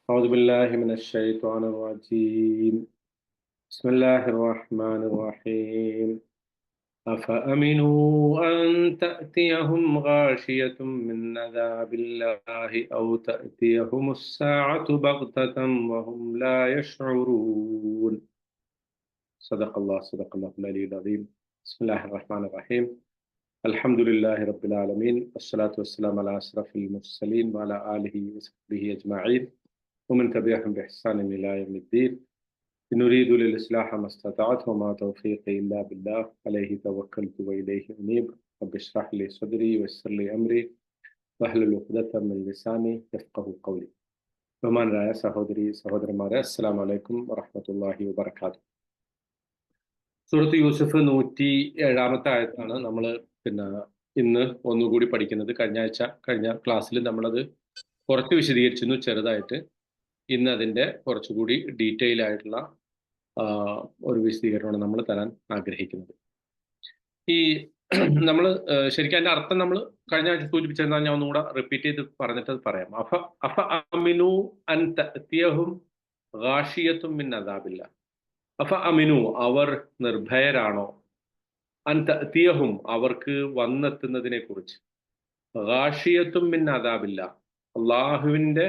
أعوذ بالله من الشيطان الرجيم. بسم الله الرحمن الرحيم. أفأمنوا أن تأتيهم غاشية من عذاب الله أو تأتيهم الساعة بغتة وهم لا يشعرون. صدق الله العلي العظيم. بسم الله الرحمن الرحيم. الحمد لله رب العالمين والصلاة والسلام على أشرف المرسلين وعلى آله وصحبه أجمعين ومن تبعهم بإحسان إلى يوم الدين. نريد للإصلاح ما استطعت وما توفيقي إلا بالله عليه توكلت وإليه أنيب. رب اشرح لي صدري ويسر لي أمري واحلل عقدة من لساني يفقهوا قولي. ബഹുമാനരായ സഹോദരന്മാരെ, അസ്സലാമു അലൈക്കും വറഹ്മത്തുള്ളാഹി വബറകാതുഹു. സൂറത്ത് യൂസുഫ് 107 ആയത്താണ് നമ്മൾ പിന്നെ ഇന്ന് ഒന്നുകൂടി പഠിക്കുന്നത്. കഴിഞ്ഞ ക്ലാസ്സിൽ നമ്മളത് കുറച്ച് വിശദീകരിച്ചിരുന്നു ചെറുതായിട്ട്. ഇന്ന് അതിൻ്റെ കുറച്ചുകൂടി ഡീറ്റെയിൽ ആയിട്ടുള്ള ഒരു വിശദീകരണമാണ് നമ്മൾ തരാൻ ആഗ്രഹിക്കുന്നത്. ഈ നമ്മൾ ശരിക്കും അതിന്റെ അർത്ഥം നമ്മൾ കഴിഞ്ഞ ആഴ്ച സൂചിപ്പിച്ചിരുന്നാൽ ഞാൻ ഒന്നുകൂടെ റിപ്പീറ്റ് ചെയ്ത് പറഞ്ഞിട്ട് പറയാം. അഫ അമിനു അൻ തഅതിയഹും ഗാഷിയത്തും മിൻ അദാബില്ല. അഫ അമിനു, അവർ നിർഭയരാണോ, അൻ തഅതിയഹും അവർക്ക് വന്നെത്തുന്നതിനെ കുറിച്ച്, ഗാഷിയത്തും മിൻ അദാബില്ല അള്ളാഹുവിന്റെ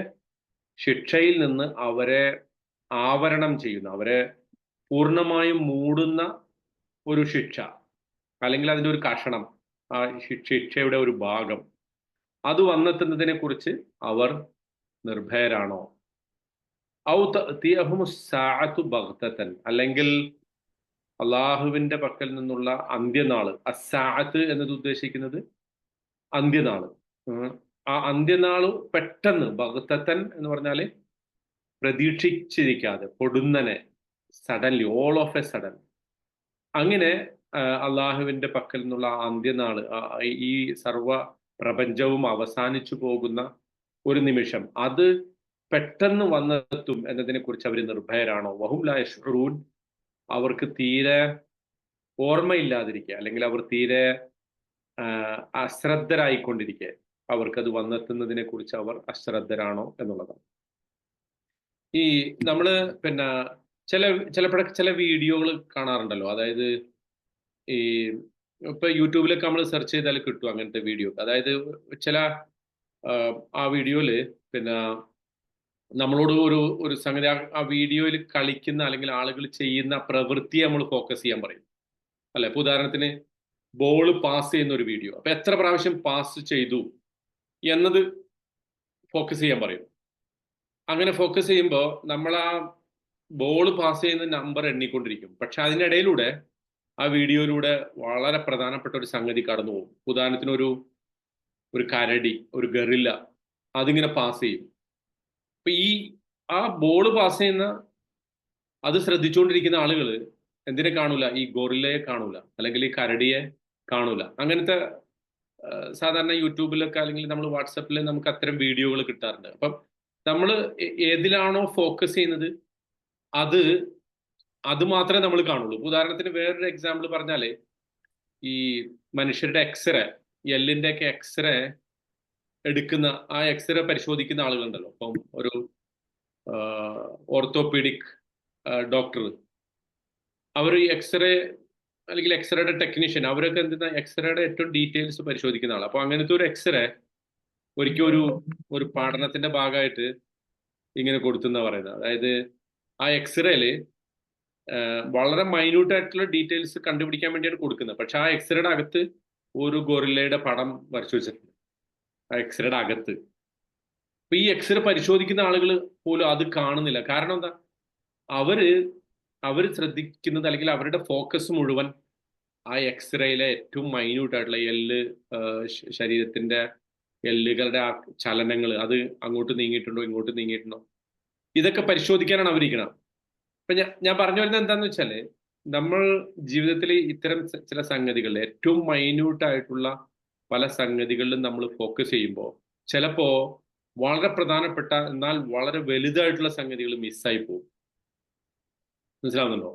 ശിക്ഷയിൽ നിന്ന് അവരെ ആവരണം ചെയ്യുന്ന, അവരെ പൂർണ്ണമായും മൂടുന്ന ഒരു ശിക്ഷ, അല്ലെങ്കിൽ അതിൻ്റെ ഒരു കഷണം, ആ ശിക്ഷയുടെ ഒരു ഭാഗം അത് വന്നെത്തുന്നതിനെ കുറിച്ച് അവർ നിർഭയരാണോ? ഔ തഅതിയഹുമു സ്സാഅതു ബഗ്തതൻ, അല്ലെങ്കിൽ അള്ളാഹുവിന്റെ പക്കൽ നിന്നുള്ള അന്ത്യനാള്. അസ്സാഅത്ത് എന്നത് ഉദ്ദേശിക്കുന്നത് അന്ത്യനാള്. ആ അന്ത്യനാള് പെട്ടെന്ന്, ബഗ്തതൻ എന്ന് പറഞ്ഞാല് പ്രതീക്ഷിച്ചിരിക്കാതെ, പൊടുന്നനെ, suddenly, all of a sudden, അങ്ങനെ അള്ളാഹുവിന്റെ പക്കൽ നിന്നുള്ള അന്ത്യനാള്, ഈ സർവ പ്രപഞ്ചവും അവസാനിച്ചു പോകുന്ന ഒരു നിമിഷം, അത് പെട്ടെന്ന് വന്നെത്തും എന്നതിനെ കുറിച്ച് അവർ നിർഭയരാണോ? വഹും ലാ യശ്ഉറൂൻ, അവർക്ക് തീരെ ഓർമ്മയില്ലാതിരിക്കുക, അല്ലെങ്കിൽ അവർ തീരെ അശ്രദ്ധരായിക്കൊണ്ടിരിക്കുക, അവർക്കത് വന്നെത്തുന്നതിനെ കുറിച്ച് അവർ അശ്രദ്ധരാണോ എന്നുള്ളതാണ്. ഈ നമ്മള് പിന്നെ ചിലപ്പോഴൊക്കെ ചില വീഡിയോകൾ കാണാറുണ്ടല്ലോ. അതായത് ഈ ഇപ്പൊ യൂട്യൂബിലൊക്കെ നമ്മൾ സെർച്ച് ചെയ്താൽ കിട്ടും അങ്ങനത്തെ വീഡിയോ. അതായത് ചില ആ വീഡിയോയില് പിന്നെ നമ്മളോട് ഒരു ഒരു സംഗതി, ആ വീഡിയോയിൽ കളിക്കുന്ന അല്ലെങ്കിൽ ആളുകൾ ചെയ്യുന്ന പ്രവൃത്തിയെ നമ്മൾ ഫോക്കസ് ചെയ്യാൻ പറയും, അല്ലെ? ഇപ്പൊ ഉദാഹരണത്തിന് ബോൾ പാസ് ചെയ്യുന്ന ഒരു വീഡിയോ, അപ്പൊ എത്ര പ്രാവശ്യം പാസ് ചെയ്തു എന്നത് ഫോക്കസ് ചെയ്യാൻ പറയും. അങ്ങനെ ഫോക്കസ് ചെയ്യുമ്പോൾ നമ്മൾ ആ ബോൾ പാസ് ചെയ്യുന്ന നമ്പർ എണ്ണിക്കൊണ്ടിരിക്കും. പക്ഷെ അതിനിടയിലൂടെ ആ വീഡിയോയിലൂടെ വളരെ പ്രധാനപ്പെട്ട ഒരു സംഗതി കടന്നു പോകും. ഉദാഹരണത്തിന് ഒരു കരടി, ഒരു ഗറില്ല, അതിങ്ങനെ പാസ് ചെയ്യും. അപ്പൊ ആ ബോൾ പാസ് ചെയ്യുന്ന അത് ശ്രദ്ധിച്ചുകൊണ്ടിരിക്കുന്ന ആളുകൾ എന്തിനെ കാണൂല? ഈ ഗൊറില്ലയെ കാണൂല, അല്ലെങ്കിൽ ഈ കരടിയെ കാണൂല. അങ്ങനത്തെ സാധാരണ യൂട്യൂബിലൊക്കെ അല്ലെങ്കിൽ നമ്മൾ വാട്സപ്പിൽ നമുക്ക് അത്തരം വീഡിയോകൾ കിട്ടാറുണ്ട്. അപ്പം നമ്മൾ ഏതിലാണോ ഫോക്കസ് ചെയ്യുന്നത് അത് മാത്രമേ നമ്മൾ കാണുള്ളൂ. ഉദാഹരണത്തിന് വേറൊരു എക്സാമ്പിൾ പറഞ്ഞാല്, ഈ മനുഷ്യരുടെ എക്സ്റേ, എല്ലിന്റെ ഒക്കെ എക്സ്റേ എടുക്കുന്ന, ആ എക്സ്റേ പരിശോധിക്കുന്ന ആളുകളുണ്ടല്ലോ. അപ്പം ഒരു ഓർത്തോപീഡിക് ഡോക്ടർ, അവർ ഈ എക്സ്റേ അല്ലെങ്കിൽ എക്സ്റേയുടെ ടെക്നീഷ്യൻ, അവരൊക്കെ എന്തെന്നാ എക്സ്റേയുടെ ഏറ്റവും ഡീറ്റെയിൽസ് പരിശോധിക്കുന്ന ആൾ. അപ്പൊ അങ്ങനത്തെ ഒരു എക്സ്റേ ഒരിക്കൽ ഒരു പഠനത്തിന്റെ ഭാഗമായിട്ട് ഇങ്ങനെ കൊടുത്തെന്നാ പറയുന്നത്. അതായത് ആ എക്സ്റേയില് വളരെ മൈന്യൂട്ട് ആയിട്ടുള്ള ഡീറ്റെയിൽസ് കണ്ടുപിടിക്കാൻ വേണ്ടിയാണ് കൊടുക്കുന്നത്. പക്ഷെ ആ എക്സ്റേയുടെ അകത്ത് ഒരു ഗൊറില്ലയുടെ പടം വരച്ചു വെച്ചിട്ടുണ്ട്, ആ എക്സ്റേയുടെ അകത്ത്. അപ്പൊ ഈ എക്സ്റേ പരിശോധിക്കുന്ന ആളുകൾ പോലും അത് കാണുന്നില്ല. കാരണം എന്താ? അവര് ശ്രദ്ധിക്കുന്നത്, അല്ലെങ്കിൽ അവരുടെ ഫോക്കസ് മുഴുവൻ ആ എക്സ്റേയിലെ ഏറ്റവും മൈന്യൂട്ട് ആയിട്ടുള്ള ശരീരത്തിന്റെ എല്ലുകളുടെ ആ ചലനങ്ങൾ, അത് അങ്ങോട്ട് നീങ്ങിയിട്ടുണ്ടോ ഇങ്ങോട്ട് നീങ്ങിയിട്ടുണ്ടോ, ഇതൊക്കെ പരിശോധിക്കാനാണ് അവരിക്കണം. അപ്പൊ ഞാൻ പറഞ്ഞു വരുന്നത് എന്താന്ന് വെച്ചാല്, നമ്മൾ ജീവിതത്തിൽ ഇത്തരം ചില സംഗതികളിൽ, ഏറ്റവും മൈന്യൂട്ട് ആയിട്ടുള്ള പല സംഗതികളിലും നമ്മൾ ഫോക്കസ് ചെയ്യുമ്പോൾ ചിലപ്പോ വളരെ പ്രധാനപ്പെട്ട എന്നാൽ വളരെ വലുതായിട്ടുള്ള സംഗതികൾ മിസ്സായി പോകും. മനസ്സിലാവുന്നുണ്ടോ?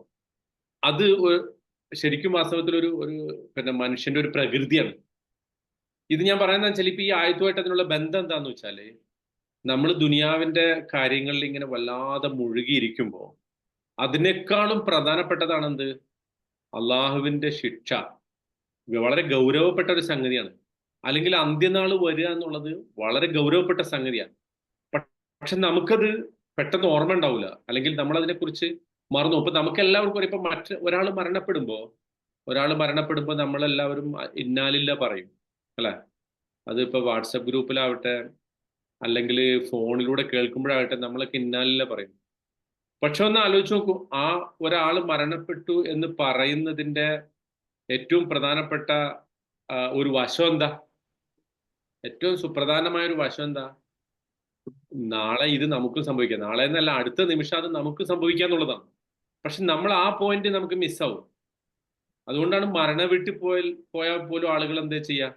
അത് ശരിക്കും വാസ്തവത്തിൽ ഒരു പിന്നെ മനുഷ്യന്റെ ഒരു പ്രകൃതിയാണ്. ഇത് ഞാൻ പറയുന്നത് വെച്ചാൽ, ഇപ്പൊ ഈ ആയത്തുമായിട്ട് അതിനുള്ള ബന്ധം എന്താന്ന് വെച്ചാല്, നമ്മൾ ദുനിയാവിന്റെ കാര്യങ്ങളിൽ ഇങ്ങനെ വല്ലാതെ മുഴുകിയിരിക്കുമ്പോൾ അതിനേക്കാളും പ്രധാനപ്പെട്ടതാണ് എന്ത്? അള്ളാഹുവിന്റെ ശിക്ഷ. വളരെ ഗൗരവപ്പെട്ട ഒരു സംഗതിയാണ്. അല്ലെങ്കിൽ അന്ത്യനാൾ വരിക എന്നുള്ളത് വളരെ ഗൗരവപ്പെട്ട സംഗതിയാണ്. പക്ഷെ നമുക്കത് പെട്ടെന്ന് ഓർമ്മ ഉണ്ടാവില്ല, അല്ലെങ്കിൽ നമ്മൾ അതിനെക്കുറിച്ച് മറന്നു. ഇപ്പൊ നമുക്ക് എല്ലാവർക്കും അറിയാം, ഇപ്പൊ ഒരാൾ മരണപ്പെടുമ്പോ നമ്മളെല്ലാവരും ഇന്നാലില്ല പറയും, അല്ലെ? അതിപ്പോ വാട്സപ്പ് ഗ്രൂപ്പിലാവട്ടെ, അല്ലെങ്കിൽ ഫോണിലൂടെ കേൾക്കുമ്പോഴാകട്ടെ, നമ്മളൊക്കെ ഇന്നാലില്ല പറയും. പക്ഷെ ഒന്ന് ആലോചിച്ച് നോക്കൂ, ആ ഒരാൾ മരണപ്പെട്ടു എന്ന് പറയുന്നതിന്റെ ഏറ്റവും പ്രധാനപ്പെട്ട ഒരു വശം എന്താ? ഏറ്റവും സുപ്രധാനമായ ഒരു വശം എന്താ? നാളെ ഇത് നമുക്കും സംഭവിക്കാം. നാളെ എന്നല്ല, അടുത്ത നിമിഷം അത് നമുക്ക് സംഭവിക്കുക എന്നുള്ളതാണ്. പക്ഷെ നമ്മൾ ആ പോയിന്റ് നമുക്ക് മിസ്സാവും. അതുകൊണ്ടാണ് മരണ വീട്ടിൽ പോയാൽ പോലും ആളുകൾ എന്താ ചെയ്യുക?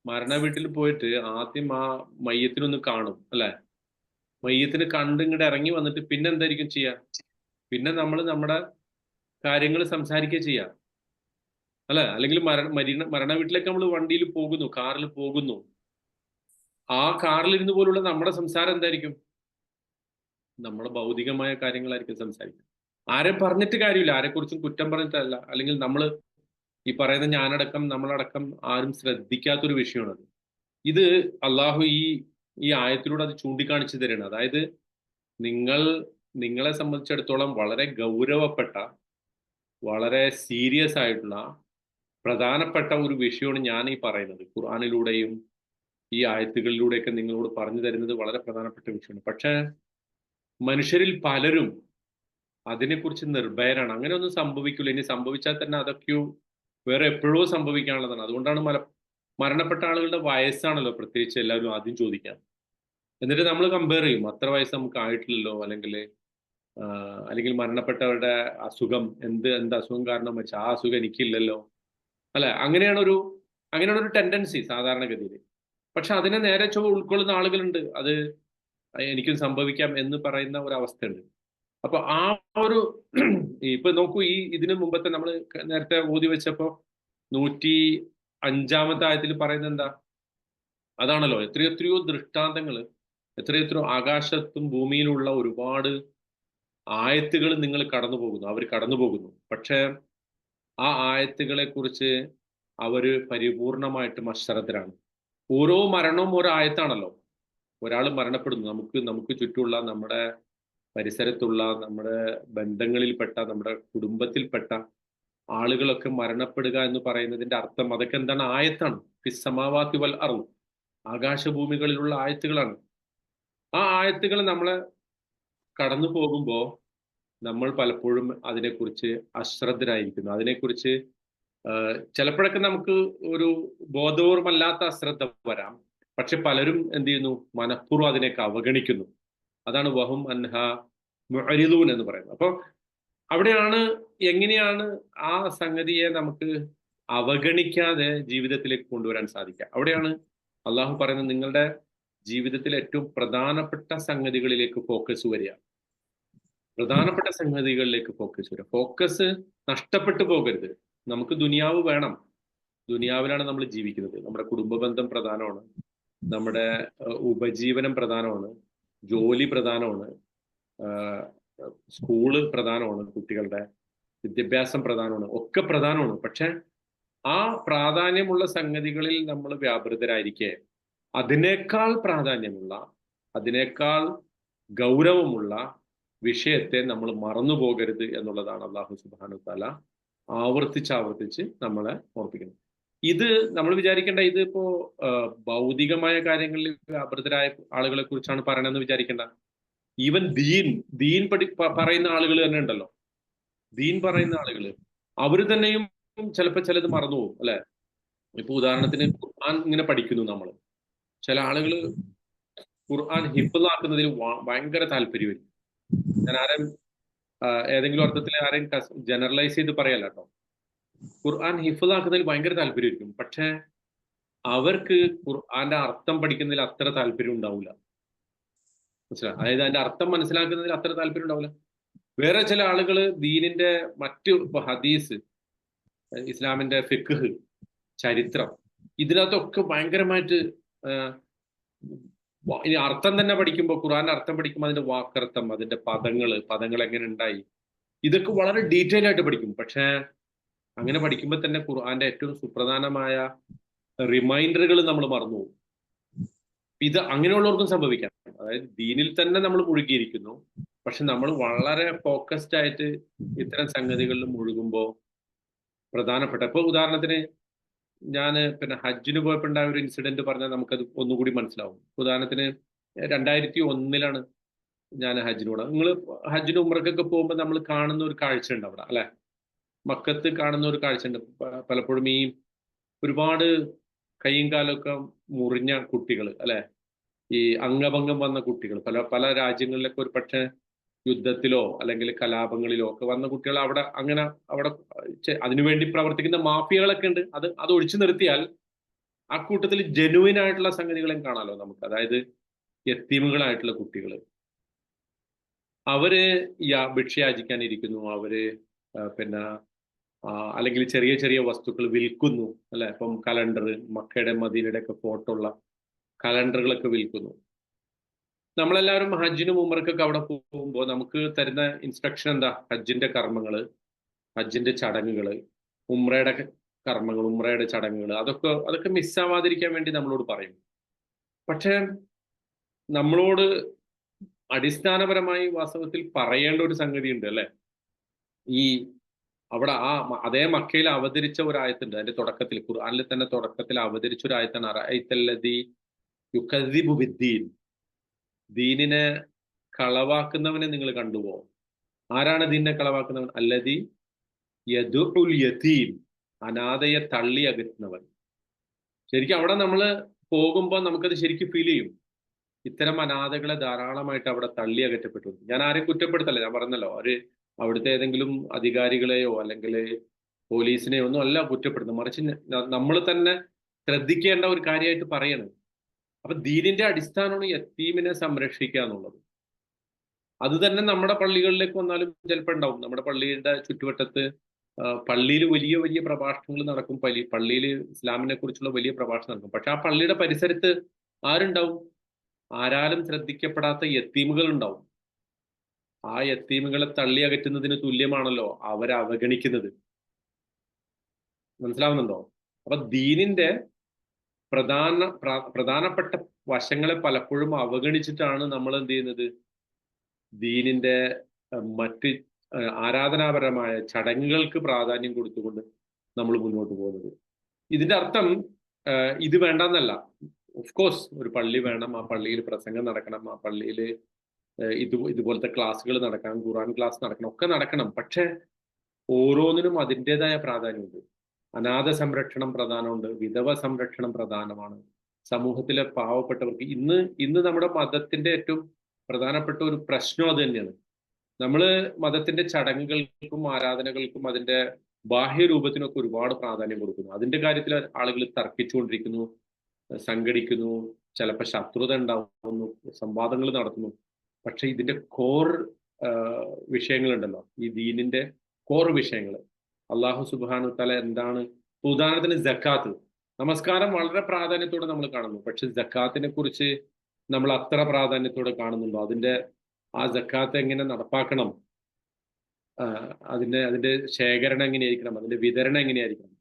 മരണ വീട്ടിൽ പോയിട്ട് ആദ്യം ആ മയ്യത്തിനൊന്ന് കാണും, അല്ലെ? മയ്യത്തിന് കണ്ട് ഇങ്ങോട്ട് ഇറങ്ങി വന്നിട്ട് പിന്നെ എന്തായിരിക്കും ചെയ്യുക? പിന്നെ നമ്മൾ നമ്മുടെ കാര്യങ്ങൾ സംസാരിക്കുക ചെയ്യുക, അല്ലെ? അല്ലെങ്കിൽ മരണ വീട്ടിലേക്ക് നമ്മൾ വണ്ടിയിൽ പോകുന്നു, കാറിൽ പോകുന്നു. ആ കാറിൽ ഇരുന്ന് പോലുള്ള നമ്മുടെ സംസാരം എന്തായിരിക്കും? നമ്മുടെ ഭൗതികമായ കാര്യങ്ങളായിരിക്കും സംസാരിക്കുക. ആരെ പറഞ്ഞിട്ട് കാര്യമില്ല, ആരെക്കുറിച്ചും കുറ്റം പറഞ്ഞിട്ടല്ല. അല്ലെങ്കിൽ നമ്മൾ ഈ പറയുന്ന ഞാനടക്കം നമ്മളടക്കം ആരും ശ്രദ്ധിക്കാത്തൊരു വിഷയമാണത്. ഇത് അള്ളാഹു ഈ ആയത്തിലൂടെ അത് ചൂണ്ടിക്കാണിച്ചു തരുന്നത്. അതായത് നിങ്ങളെ സംബന്ധിച്ചിടത്തോളം വളരെ ഗൗരവപ്പെട്ട, വളരെ സീരിയസ് ആയിട്ടുള്ള പ്രധാനപ്പെട്ട ഒരു വിഷയമാണ് ഞാൻ ഈ പറയുന്നത്. ഖുർആനിലൂടെയും ഈ ആയത്തുകളിലൂടെയൊക്കെ നിങ്ങളോട് പറഞ്ഞു തരുന്നത് വളരെ പ്രധാനപ്പെട്ട വിഷയമാണ്. പക്ഷേ മനുഷ്യരിൽ പലരും അതിനെക്കുറിച്ച് നിർഭയരാണ്. അങ്ങനെ ഒന്നും സംഭവിക്കില്ല. ഇനി സംഭവിച്ചാൽ തന്നെ അതൊക്കെയോ വേറെ എപ്പോഴോ സംഭവിക്കാനുള്ളതാണ്. അതുകൊണ്ടാണ് മരണപ്പെട്ട ആളുകളുടെ വയസ്സാണല്ലോ പ്രത്യേകിച്ച് എല്ലാവരും ആദ്യം ചോദിക്കുക. എന്നിട്ട് നമ്മൾ കമ്പയർ ചെയ്യും, അത്ര വയസ്സ് നമുക്ക് ആയിട്ടില്ലല്ലോ, അല്ലെങ്കിൽ മരണപ്പെട്ടവരുടെ അസുഖം എന്ത് അസുഖം കാരണം വെച്ചാൽ ആ അസുഖം എനിക്കില്ലല്ലോ, അല്ലെ? അങ്ങനെയാണ് ഒരു ടെൻഡൻസി സാധാരണഗതിയിൽ. പക്ഷെ അതിനെ നേരെ ചൊവ്വ ഉൾക്കൊള്ളുന്ന ആളുകളുണ്ട്. അത് എനിക്കും സംഭവിക്കാം എന്ന് പറയുന്ന ഒരു അവസ്ഥയുണ്ട്. അപ്പൊ ആ ഒരു ഇപ്പൊ നോക്കൂ, ഇതിനു മുമ്പത്തെ നമ്മൾ നേരത്തെ ഓതി വെച്ചപ്പോ 105-ാമത്തെ ആയത്തിൽ പറയുന്നത് എന്താ? അതാണല്ലോ, എത്രയെത്രയോ ദൃഷ്ടാന്തങ്ങൾ, എത്രയെത്രയോ ആകാശത്തും ഭൂമിയിലുള്ള ഒരുപാട് ആയത്തുകൾ നിങ്ങൾ അവർ കടന്നു പോകുന്നു. പക്ഷെ ആ ആയത്തുകളെ കുറിച്ച് അവര് പരിപൂർണമായിട്ടും അശ്രദ്ധരാണ്. ഓരോ മരണവും ഓരോ ആയത്താണല്ലോ. ഒരാൾ മരണപ്പെടുന്നു, നമുക്ക് ചുറ്റുമുള്ള, നമ്മുടെ പരിസരത്തുള്ള, നമ്മുടെ ബന്ധങ്ങളിൽപ്പെട്ട, നമ്മുടെ കുടുംബത്തിൽപ്പെട്ട ആളുകളൊക്കെ മരണപ്പെടുക എന്ന് പറയുന്നതിന്റെ അർത്ഥം അതൊക്കെ എന്താണ്? ആയത്താണ്. ഫിസ്സമാവാതി വൽ അർള്, ആകാശഭൂമികളിലുള്ള ആയത്തുകളാണ്. ആ ആയത്തുകൾ നമ്മളെ കടന്നു പോകുമ്പോൾ നമ്മൾ പലപ്പോഴും അതിനെക്കുറിച്ച് അശ്രദ്ധരായിരിക്കുന്നു. അതിനെക്കുറിച്ച് ചിലപ്പോഴൊക്കെ നമുക്ക് ഒരു ബോധപൂർവമല്ലാത്ത അശ്രദ്ധ വരാം. പക്ഷെ പലരും എന്ത് ചെയ്യുന്നു? മനഃപൂർവ്വം അതിനെയൊക്കെ അവഗണിക്കുന്നു. അതാണ് വഹും അൻഹ മുഅരിദൂൻ എന്ന് പറയുന്നത്. അപ്പോൾ അവിടെയാണ് എങ്ങനെയാണ് ആ സംഗതിയെ നമുക്ക് അവഗണിക്കാതെ ജീവിതത്തിലേക്ക് കൊണ്ടുവരാൻ സാധിക്കുക. അവിടെയാണ് അള്ളാഹു പറയുന്നത്, നിങ്ങളുടെ ജീവിതത്തിൽ ഏറ്റവും പ്രധാനപ്പെട്ട സംഗതികളിലേക്ക് ഫോക്കസ് വരിക. പ്രധാനപ്പെട്ട സംഗതികളിലേക്ക് ഫോക്കസ് വരിക. ഫോക്കസ് നഷ്ടപ്പെട്ടു പോകരുത്. നമുക്ക് ദുനിയാവ് വേണം. ദുനിയാവിലാണ് നമ്മൾ ജീവിക്കുന്നത്. നമ്മുടെ കുടുംബ ബന്ധം പ്രധാനമാണ്, നമ്മുടെ ഉപജീവനം പ്രധാനമാണ്, ജോലി പ്രധാനമാണ്, സ്കൂള് പ്രധാനമാണ്, കുട്ടികളുടെ വിദ്യാഭ്യാസം പ്രധാനമാണ്, ഒക്കെ പ്രധാനമാണ്. പക്ഷെ ആ പ്രാധാന്യമുള്ള സംഗതികളിൽ നമ്മൾ വ്യാപൃതരായിരിക്കെ അതിനേക്കാൾ പ്രാധാന്യമുള്ള, അതിനേക്കാൾ ഗൗരവമുള്ള വിഷയത്തെ നമ്മൾ മറന്നു പോകരുത് എന്നുള്ളതാണ് അള്ളാഹു സുബ്ഹാനഹു വതആല ആവർത്തിച്ച് നമ്മളെ ഓർപ്പിക്കുന്നത്. ഇത് നമ്മൾ വിചാരിക്കേണ്ട, ഇതിപ്പോ ഭൗതികമായ കാര്യങ്ങളിൽ വ്യാപൃതരായ ആളുകളെ കുറിച്ചാണ് പറയണമെന്ന് വിചാരിക്കേണ്ട. ഈവൻ ദീൻ പറയുന്ന ആളുകൾ തന്നെ ഉണ്ടല്ലോ. ദീൻ പറയുന്ന ആളുകൾ അവർ തന്നെയും ചിലപ്പോൾ ചിലത് മറന്നുപോകും, അല്ലെ? ഇപ്പൊ ഉദാഹരണത്തിന് ഖുർആൻ ഇങ്ങനെ പഠിക്കുന്നു നമ്മൾ. ചില ആളുകൾ ഖുർആൻ ഹിഫ്ളാക്കുന്നതിൽ ഭയങ്കര താല്പര്യമായിരിക്കും. ഞാൻ ഏതെങ്കിലും അർത്ഥത്തിൽ ആരെയും ജനറലൈസ് ചെയ്ത് പറയല്ല കേട്ടോ. ഖുർആൻ ഹിഫ്ളാക്കുന്നതിൽ ഭയങ്കര താല്പര്യമായിരിക്കും. പക്ഷെ അവർക്ക് ഖുർആന്റെ അർത്ഥം പഠിക്കുന്നതിൽ അത്ര താല്പര്യം ഉണ്ടാവില്ല. മനസ്സിലായി? അതായത് അതിന്റെ അർത്ഥം മനസ്സിലാക്കുന്നതിൽ അത്ര താല്പര്യം ഉണ്ടാവില്ല. വേറെ ചില ആളുകൾ ദീനിന്റെ മറ്റു ഹദീസ്, ഇസ്ലാമിന്റെ ഫിഖ്, ചരിത്രം, ഇതിനകത്തൊക്കെ ഭയങ്കരമായിട്ട് ഇനി അർത്ഥം തന്നെ പഠിക്കുമ്പോൾ, ഖുർആന്റെ അർത്ഥം പഠിക്കുമ്പോൾ അതിന്റെ വാക്കർത്ഥം, അതിന്റെ പദങ്ങൾ എങ്ങനെ ഉണ്ടായി, ഇതൊക്കെ വളരെ ഡീറ്റെയിൽ ആയിട്ട് പഠിക്കും. പക്ഷേ അങ്ങനെ പഠിക്കുമ്പോൾ തന്നെ ഖുർആന്റെ ഏറ്റവും സുപ്രധാനമായ റിമൈൻഡറുകൾ നമ്മൾ മറന്നു പോകും. ഇത് അങ്ങനെയുള്ളവർക്കും സംഭവിക്കാം. അതായത് ദീനിൽ തന്നെ നമ്മൾ മുഴുകിയിരിക്കുന്നു, പക്ഷെ നമ്മൾ വളരെ ഫോക്കസ്ഡ് ആയിട്ട് ഇത്തരം സംഗതികളിൽ മുഴുകുമ്പോൾ പ്രധാനപ്പെട്ട, ഇപ്പൊ ഉദാഹരണത്തിന് ഞാൻ പിന്നെ ഹജ്ജിന് പോയപ്പോൾ ഉണ്ടായ ഒരു ഇൻസിഡന്റ് പറഞ്ഞാൽ നമുക്കത് ഒന്നുകൂടി മനസ്സിലാവും. ഉദാഹരണത്തിന് 2001 ഞാൻ ഹജ്ജിന് പോകണം. നിങ്ങൾ ഹജ്ജിന് ഉംറക്കൊക്കെ പോകുമ്പോൾ നമ്മൾ കാണുന്ന ഒരു കാഴ്ച ഉണ്ട് അവിടെ, അല്ലെ? മക്കത്ത് കാണുന്ന ഒരു കാഴ്ച ഉണ്ട്. പലപ്പോഴും ഈ ഒരുപാട് കൈയും കാലൊക്കെ മുറിഞ്ഞ കുട്ടികൾ, അല്ലെ? ഈ അംഗഭംഗം വന്ന കുട്ടികൾ, പല പല രാജ്യങ്ങളിലൊക്കെ ഒരു പക്ഷേ യുദ്ധത്തിലോ അല്ലെങ്കിൽ കലാപങ്ങളിലോ ഒക്കെ വന്ന കുട്ടികൾ അവിടെ അങ്ങനെ അവിടെ അതിനുവേണ്ടി പ്രവർത്തിക്കുന്ന മാഫിയകളൊക്കെ ഉണ്ട്. അത് ഒഴിച്ചു നിർത്തിയാൽ ആ കൂട്ടത്തിൽ ജെനുവിൻ ആയിട്ടുള്ള സംഗതികളെയും കാണാലോ നമുക്ക്. അതായത് യത്തീമുകളായിട്ടുള്ള കുട്ടികൾ, അവര് ഭിക്ഷയാചിക്കാനിരിക്കുന്നു, അവര് പിന്നെ അല്ലെങ്കിൽ ചെറിയ ചെറിയ വസ്തുക്കൾ വിൽക്കുന്നു, അല്ലെ? ഇപ്പം കലണ്ടർ, മക്കയുടെ മദീനയുടെ ഒക്കെ ഫോട്ടോ ഉള്ള കലണ്ടറുകളൊക്കെ വിൽക്കുന്നു. നമ്മളെല്ലാവരും ഹജ്ജിനും ഉംറക്കൊക്കെ അവിടെ പോകുമ്പോൾ നമുക്ക് തരുന്ന ഇൻസ്ട്രക്ഷൻ എന്താ? ഹജ്ജിന്റെ കർമ്മങ്ങള്, ഹജ്ജിന്റെ ചടങ്ങുകള്, ഉംറയുടെ കർമ്മങ്ങൾ, ഉംറയുടെ ചടങ്ങുകൾ, അതൊക്കെ മിസ്സാവാതിരിക്കാൻ വേണ്ടി നമ്മളോട് പറയും. പക്ഷേ നമ്മളോട് അടിസ്ഥാനപരമായി വാസ്തവത്തിൽ പറയേണ്ട ഒരു സംഗതി ഉണ്ട്, അല്ലെ? ഈ അവിടെ അതേ മക്കയിൽ അവതരിച്ച ഒരു ആയത്തുണ്ട്. അതിന്റെ തുടക്കത്തിൽ, ഖുർആനിൽ തന്നെ തുടക്കത്തിൽ അവതരിച്ച ഒരു ആയത്താണ് അറഅയ്തല്ലദീ യുകദ്ദിബു ബിദ്ദീൻ. ദീനിനെ കളവാക്കുന്നവനെ നിങ്ങൾ കണ്ടുപോ? ആരാണ് ദീനിനെ കളവാക്കുന്നവൻ? അല്ലദീ യദുഉൽ യതീം, അനാഥയെ തള്ളി അകറ്റുന്നവൻ. ശരിക്കും അവിടെ നമ്മൾ പോകുമ്പോൾ നമുക്കത് ശരിക്കും ഫീൽ ചെയ്യും. ഇത്തരം അനാഥകളെ ധാരാളമായിട്ട് അവിടെ തള്ളി അകറ്റപ്പെട്ടു. ഞാൻ ആരെയും കുറ്റപ്പെടുത്തല്ല, ഞാൻ പറഞ്ഞല്ലോ, അവിടുത്തെ ഏതെങ്കിലും അധികാരികളെയോ അല്ലെങ്കിൽ പോലീസിനെയോ ഒന്നും അല്ല കുറ്റപ്പെടുന്നത്, മറിച്ച് നമ്മൾ തന്നെ ശ്രദ്ധിക്കേണ്ട ഒരു കാര്യമായിട്ട് പറയണം. അപ്പൊ ദീനിന്റെ അടിസ്ഥാനമാണ് യത്തീമിനെ സംരക്ഷിക്കുക എന്നുള്ളത്. അത് തന്നെ നമ്മുടെ പള്ളികളിലേക്ക് വന്നാലും ചിലപ്പോൾ ഉണ്ടാവും. നമ്മുടെ പള്ളിയുടെ ചുറ്റുവട്ടത്ത് പള്ളിയിൽ വലിയ വലിയ പ്രഭാഷണങ്ങൾ നടക്കും, പള്ളിയിൽ ഇസ്ലാമിനെ കുറിച്ചുള്ള വലിയ പ്രഭാഷണം നടക്കും. പക്ഷെ ആ പള്ളിയുടെ പരിസരത്ത് ആരുണ്ടാവും? ആരാലും ശ്രദ്ധിക്കപ്പെടാത്ത യത്തീമുകൾ ഉണ്ടാവും. ആ യത്തീമുകളെ തള്ളി അകറ്റുന്നതിന് തുല്യമാണല്ലോ അവരെ അവഗണിക്കുന്നത്. മനസ്സിലാവുന്നുണ്ടോ? അപ്പൊ ദീനിന്റെ പ്രധാനപ്പെട്ട വശങ്ങളെ പലപ്പോഴും അവഗണിച്ചിട്ടാണ് നമ്മൾ എന്ത് ചെയ്യുന്നത്? ദീനിന്റെ മറ്റ് ആരാധനാപരമായ ചടങ്ങുകൾക്ക് പ്രാധാന്യം കൊടുത്തുകൊണ്ട് നമ്മൾ മുന്നോട്ട് പോകുന്നത്. ഇതിന്റെ അർത്ഥം ഇത് വേണ്ടെന്നല്ല. ഓഫ് കോഴ്സ് ഒരു പള്ളി വേണം, ആ പള്ളിയിൽ പ്രസംഗം നടക്കണം, ആ പള്ളിയിൽ ഇതുപോലത്തെ ക്ലാസ്സുകൾ നടക്കണം, ഖുർആൻ ക്ലാസ് നടക്കണം, ഒക്കെ നടക്കണം. പക്ഷെ ഓരോന്നിനും അതിൻ്റെതായ പ്രാധാന്യമുണ്ട്. അനാഥ സംരക്ഷണം പ്രധാനമുണ്ട്, വിധവ സംരക്ഷണം പ്രധാനമാണ്, സമൂഹത്തിലെ പാവപ്പെട്ടവർക്ക്. ഇന്ന് നമ്മുടെ മതത്തിന്റെ ഏറ്റവും പ്രധാനപ്പെട്ട ഒരു പ്രശ്നം അത് തന്നെയാണ്. നമ്മൾ മതത്തിന്റെ ചടങ്ങുകൾക്കും ആരാധനകൾക്കും അതിന്റെ ബാഹ്യരൂപത്തിനൊക്കെ ഒരുപാട് പ്രാധാന്യം കൊടുക്കുന്നു. അതിന്റെ കാര്യത്തിൽ ആളുകൾ തർക്കിച്ചുകൊണ്ടിരിക്കുന്നു, സംഘടിക്കുന്നു, ചിലപ്പോൾ ശത്രുത ഉണ്ടാവുന്നു, സംവാദങ്ങൾ നടത്തുന്നു. പക്ഷെ ഇതിന്റെ കോർ വിഷയങ്ങളുണ്ടല്ലോ, ഈ ദീനിന്റെ കോർ വിഷയങ്ങൾ, അള്ളാഹു സുബ്ഹാനഹു തആല എന്താണ്? ഉദാഹരണത്തിന് സക്കാത്ത്, നമസ്കാരം വളരെ പ്രാധാന്യത്തോടെ നമ്മൾ കാണുന്നു. പക്ഷെ സക്കാത്തിനെ കുറിച്ച് നമ്മൾ അത്ര പ്രാധാന്യത്തോടെ കാണുന്നുണ്ടോ? ആ സക്കാത്ത് എങ്ങനെ നടപ്പാക്കണം, അതിന്റെ ശേഖരണം എങ്ങനെയായിരിക്കണം, അതിന്റെ വിതരണം എങ്ങനെയായിരിക്കണം?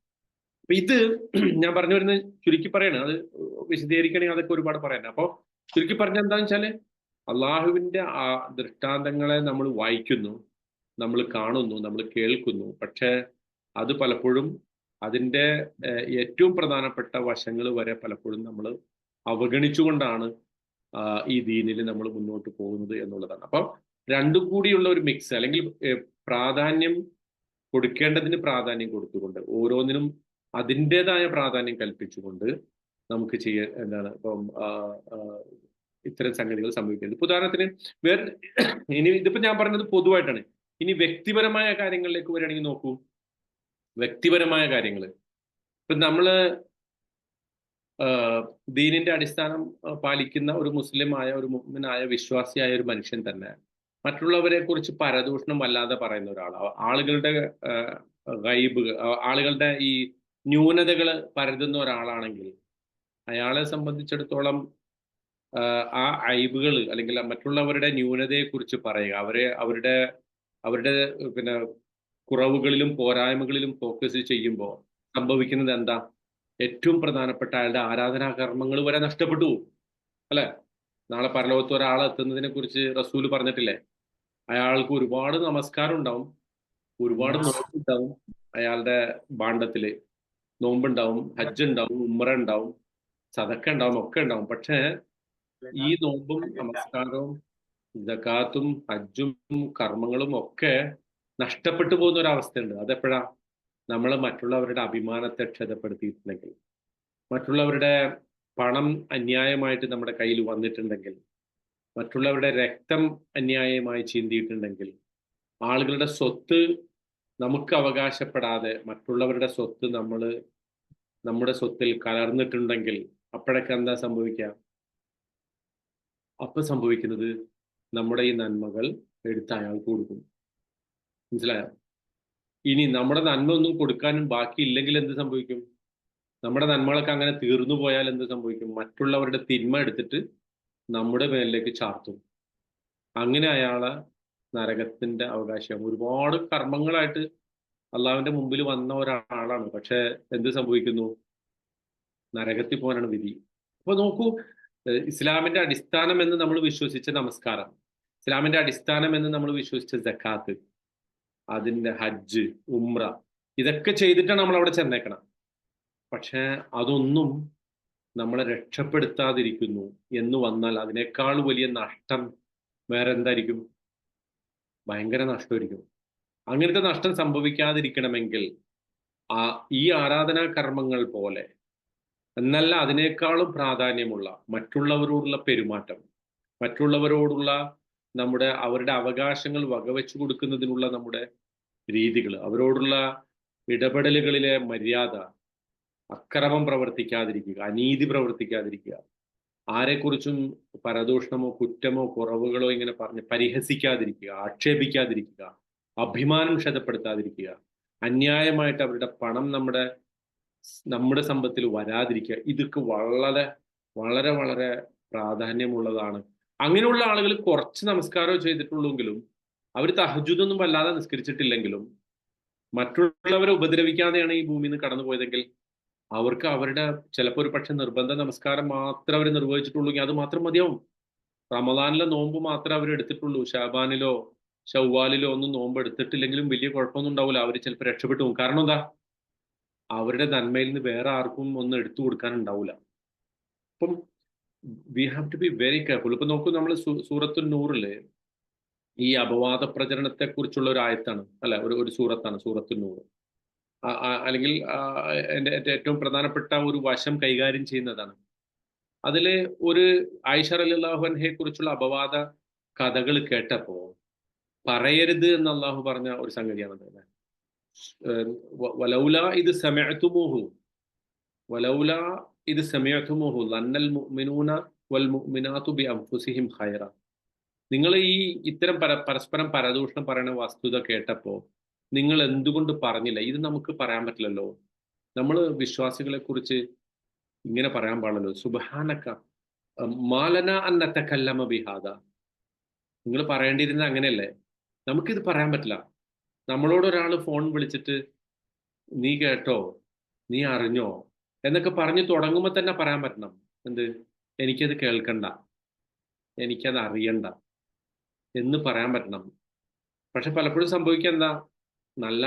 അപ്പൊ ഇത് ഞാൻ പറഞ്ഞു വരുന്നത് ചുരുക്കി പറയണം. അത് വിശദീകരിക്കണമെങ്കിൽ അതൊക്കെ ഒരുപാട് പറയാൻ. അപ്പൊ ചുരുക്കി പറഞ്ഞ എന്താണെന്ന് വെച്ചാല്, അള്ളാഹുവിന്റെ ആ ദൃഷ്ടാന്തങ്ങളെ നമ്മൾ വായിക്കുന്നു, നമ്മൾ കാണുന്നു, നമ്മൾ കേൾക്കുന്നു. പക്ഷെ അത് പലപ്പോഴും അതിന്റെ ഏറ്റവും പ്രധാനപ്പെട്ട വശങ്ങൾ വരെ പലപ്പോഴും നമ്മൾ അവഗണിച്ചുകൊണ്ടാണ് ഈ ദീനിൽ നമ്മൾ മുന്നോട്ട് പോകുന്നത് എന്നുള്ളതാണ്. അപ്പൊ രണ്ടും കൂടിയുള്ള ഒരു മിക്സ്, അല്ലെങ്കിൽ പ്രാധാന്യം കൊടുക്കേണ്ടതിന് പ്രാധാന്യം കൊടുത്തുകൊണ്ട്, ഓരോന്നിനും അതിൻ്റെതായ പ്രാധാന്യം കൽപ്പിച്ചുകൊണ്ട് നമുക്ക് എന്താണ് ഇപ്പം ഇത്തരം സംഗതികൾ സംഭവിക്കുന്നത്. ഇപ്പൊ ഉദാഹരണത്തിന് ഇനി ഇതിപ്പോ ഞാൻ പറഞ്ഞത് പൊതുവായിട്ടാണ്. ഇനി വ്യക്തിപരമായ കാര്യങ്ങളിലേക്ക് വരികയാണെങ്കിൽ നോക്കൂ. വ്യക്തിപരമായ കാര്യങ്ങൾ, ഇപ്പൊ നമ്മള് ദീനിന്റെ അടിസ്ഥാനം പാലിക്കുന്ന ഒരു മുസ്ലിമായ, ഒരു മുഅ്മിനായ, വിശ്വാസിയായ ഒരു മനുഷ്യൻ തന്നെ മറ്റുള്ളവരെ കുറിച്ച് പരദൂഷണം വല്ലാതെ പറയുന്ന ഒരാളാണ്. ആളുകളുടെ ഗൈബ്, ആളുകളുടെ ഈ ന്യൂനതകൾ പരതുന്ന ഒരാളാണെങ്കിൽ അയാളെ സംബന്ധിച്ചിടത്തോളം ആ അയ്ബുകൾ അല്ലെങ്കിൽ മറ്റുള്ളവരുടെ ന്യൂനതയെക്കുറിച്ച് പറയുക. അവരുടെ അവരുടെ പിന്നെ കുറവുകളിലും പോരായ്മകളിലും ഫോക്കസ് ചെയ്യുമ്പോൾ സംഭവിക്കുന്നത് എന്താ? ഏറ്റവും പ്രധാനപ്പെട്ട അയാളുടെ ആരാധനാ കർമ്മങ്ങൾ വരെ നഷ്ടപ്പെട്ടു പോകും. അല്ലെ? നാളെ പരലോകത്ത് ഒരാൾ എത്തുന്നതിനെ കുറിച്ച് റസൂല് പറഞ്ഞിട്ടില്ലേ? അയാൾക്ക് ഒരുപാട് നമസ്കാരം ഉണ്ടാവും, ഒരുപാട് നോമ്പുണ്ടാവും, അയാളുടെ ഭാണ്ഡത്തില് നോമ്പുണ്ടാവും, ഹജ്ജ് ഉണ്ടാവും, ഉംറ ഉണ്ടാവും, സദക്ക ഉണ്ടാവും, ഒക്കെ ഉണ്ടാവും. പക്ഷേ ഈ നോമ്പും നമസ്കാരവും സകാത്തും ഹജ്ജും കർമ്മങ്ങളും ഒക്കെ നഷ്ടപ്പെട്ടു പോകുന്ന ഒരു അവസ്ഥയുണ്ട്. അതെപ്പോഴാ? നമ്മൾ മറ്റുള്ളവരുടെ അഭിമാനത്തെ ക്ഷതപ്പെടുത്തിയിട്ടുണ്ടെങ്കിൽ, മറ്റുള്ളവരുടെ പണം അന്യായമായിട്ട് നമ്മുടെ കയ്യിൽ വന്നിട്ടുണ്ടെങ്കിൽ, മറ്റുള്ളവരുടെ രക്തം അന്യായമായി ചിന്തിയിട്ടുണ്ടെങ്കിൽ, ആളുകളുടെ സ്വത്ത് നമുക്ക് അവകാശപ്പെടാതെ മറ്റുള്ളവരുടെ സ്വത്ത് നമ്മുടെ സ്വത്തിൽ കലർന്നിട്ടുണ്ടെങ്കിൽ, അപ്പോഴൊക്കെ എന്താ സംഭവിക്കുക? അപ്പൊ സംഭവിക്കുന്നത് നമ്മുടെ ഈ നന്മകൾ എടുത്ത് അയാൾക്ക് കൊടുക്കും. മനസ്സിലായോ? ഇനി നമ്മുടെ നന്മ ഒന്നും കൊടുക്കാനും ബാക്കിയില്ലെങ്കിൽ എന്ത് സംഭവിക്കും? നമ്മുടെ നന്മകളൊക്കെ അങ്ങനെ തീർന്നു പോയാൽ എന്ത് സംഭവിക്കും? മറ്റുള്ളവരുടെ തിന്മ എടുത്തിട്ട് നമ്മുടെ മേലിലേക്ക് ചാർത്തും. അങ്ങനെ അയാളെ നരകത്തിന്റെ അവകാശം. ഒരുപാട് കർമ്മങ്ങളായിട്ട് അള്ളാഹുവിന്റെ മുമ്പിൽ വന്ന ഒരാളാണ്. പക്ഷെ എന്ത് സംഭവിക്കുന്നു? നരകത്തിൽ പോകാനാണ് വിധി. അപ്പൊ നോക്കൂ, ഇസ്ലാമിന്റെ അടിസ്ഥാനം എന്ന് നമ്മൾ വിശ്വസിച്ച നമസ്കാരം, ഇസ്ലാമിന്റെ അടിസ്ഥാനം എന്ന് നമ്മൾ വിശ്വസിച്ച സക്കാത്ത്, അതിന്റെ ഹജ്ജ്, ഉംറ, ഇതൊക്കെ ചെയ്തിട്ടാണ് നമ്മൾ അവിടെ ചെന്നേക്കണം. പക്ഷെ അതൊന്നും നമ്മളെ രക്ഷപ്പെടുത്താതിരിക്കുന്നു എന്ന് വന്നാൽ അതിനേക്കാൾ വലിയ നഷ്ടം വേറെ എന്തായിരിക്കും? ഭയങ്കര നഷ്ടമായിരിക്കും. അങ്ങനത്തെ നഷ്ടം സംഭവിക്കാതിരിക്കണമെങ്കിൽ ആ ഈ ആരാധനാ കർമ്മങ്ങൾ പോലെ എന്നല്ല, അതിനേക്കാളും പ്രാധാന്യമുള്ള മറ്റുള്ളവരോടുള്ള പെരുമാറ്റം, മറ്റുള്ളവരോടുള്ള അവരുടെ അവകാശങ്ങൾ വകവെച്ചു കൊടുക്കുന്നതിനുള്ള നമ്മുടെ രീതികൾ, അവരോടുള്ള ഇടപെടലുകളിലെ മര്യാദ, അക്രമം പ്രവർത്തിക്കാതിരിക്കുക, അനീതി പ്രവർത്തിക്കാതിരിക്കുക, ആരെക്കുറിച്ചും പരദൂഷണമോ കുറ്റമോ കുറവുകളോ ഇങ്ങനെ പറഞ്ഞ് പരിഹസിക്കാതിരിക്കുക, ആക്ഷേപിക്കാതിരിക്കുക, അഭിമാനം ക്ഷതപ്പെടുത്താതിരിക്കുക, അന്യായമായിട്ട് അവരുടെ പണം നമ്മുടെ സമ്പത്തിൽ വരാതിരിക്കുക, ഇതൊക്കെ വളരെ വളരെ വളരെ പ്രാധാന്യമുള്ളതാണ്. അങ്ങനെയുള്ള ആളുകൾ കുറച്ച് നമസ്കാരം ചെയ്തിട്ടുള്ളെങ്കിലും, അവർ തഹജ്ജുദൊന്നും വല്ലാതെ നിസ്കരിച്ചിട്ടില്ലെങ്കിലും, മറ്റുള്ളവരെ ഉപദ്രവിക്കാതെയാണ് ഈ ഭൂമിയിൽ നിന്ന് കടന്നു പോയതെങ്കിൽ അവർക്ക് അവരുടെ ചിലപ്പോൾ ഒരു പക്ഷെ നിർബന്ധ നമസ്കാരം മാത്രം അവർ നിർവഹിച്ചിട്ടുള്ളൂ, അത് മാത്രം മതിയാവും. റമദാനിലെ നോമ്പ് മാത്രമേ അവർ എടുത്തിട്ടുള്ളൂ, ഷാബാനിലോ ഷവ്വാലിലോ ഒന്നും നോമ്പ് എടുത്തിട്ടില്ലെങ്കിലും വലിയ കുഴപ്പമൊന്നും ഉണ്ടാവില്ല, അവർ ചിലപ്പോൾ രക്ഷപ്പെട്ടു പോകും. കാരണം എന്താ? അവരുടെ നന്മയിൽ നിന്ന് വേറെ ആർക്കും ഒന്നും എടുത്തു കൊടുക്കാനുണ്ടാവില്ല. അപ്പം we have to be very careful. ഇപ്പൊ നോക്കൂ, നമ്മൾ സൂറത്തുൽ നൂറില് ഈ അപവാദ പ്രചരണത്തെ കുറിച്ചുള്ള ഒരു ആയത്താണ്, അല്ല, ഒരു സൂറത്താണ് സൂറത്തുൽ നൂർ. അല്ലെങ്കിൽ എൻ്റെ ഏറ്റവും പ്രധാനപ്പെട്ട ഒരു വശം കൈകാര്യം ചെയ്യുന്നതാണ്. അതില് ഒരു ആയിഷ റളിയല്ലാഹു അൻഹയെ കുറിച്ചുള്ള അപവാദ കഥകൾ കേട്ടപ്പോ പറയരുത് എന്ന് അള്ളാഹു പറഞ്ഞ ഒരു സംഗതിയാണ്. വലൗല ഇത് സമഅ്തുമൂഹു വലൗല ഇത് സമഅ്തുമൂഹു ലന്നൽ മുഅ്മിനൂന വൽ മുഅ്മിനാതു ബിഅൻഫുസിഹിം ഖൈറ. നിങ്ങൾ ഇത്തരം പരസ്പരം പരദൂഷണം പറയുന്ന വസ്തുത കേട്ടപ്പോ നിങ്ങൾ എന്തുകൊണ്ട് പറഞ്ഞില്ല? ഇത് നമുക്ക് പറയാൻ പറ്റില്ലല്ലോ, നമ്മൾ വിശ്വാസികളെ കുറിച്ച് ഇങ്ങനെ പറയാൻ പാടില്ലല്ലോ. സുബ്ഹാനക മാലന അൻ നതകല്ലമ ബിഹാദ. നിങ്ങൾ പറയേണ്ടിയിരുന്നത് അങ്ങനെയല്ലേ? നമുക്കിത് പറയാൻ പറ്റില്ല. നമ്മളോട് ഒരാൾ ഫോൺ വിളിച്ചിട്ട് നീ കേട്ടോ, നീ അറിഞ്ഞോ എന്നൊക്കെ പറഞ്ഞു തുടങ്ങുമ്പോൾ തന്നെ പറയാൻ പറ്റണം, എന്ത്? എനിക്കത് കേൾക്കണ്ട, എനിക്കത് അറിയണ്ട എന്ന് പറയാൻ പറ്റണം. പക്ഷെ പലപ്പോഴും സംഭവിക്കുക എന്താ? നല്ല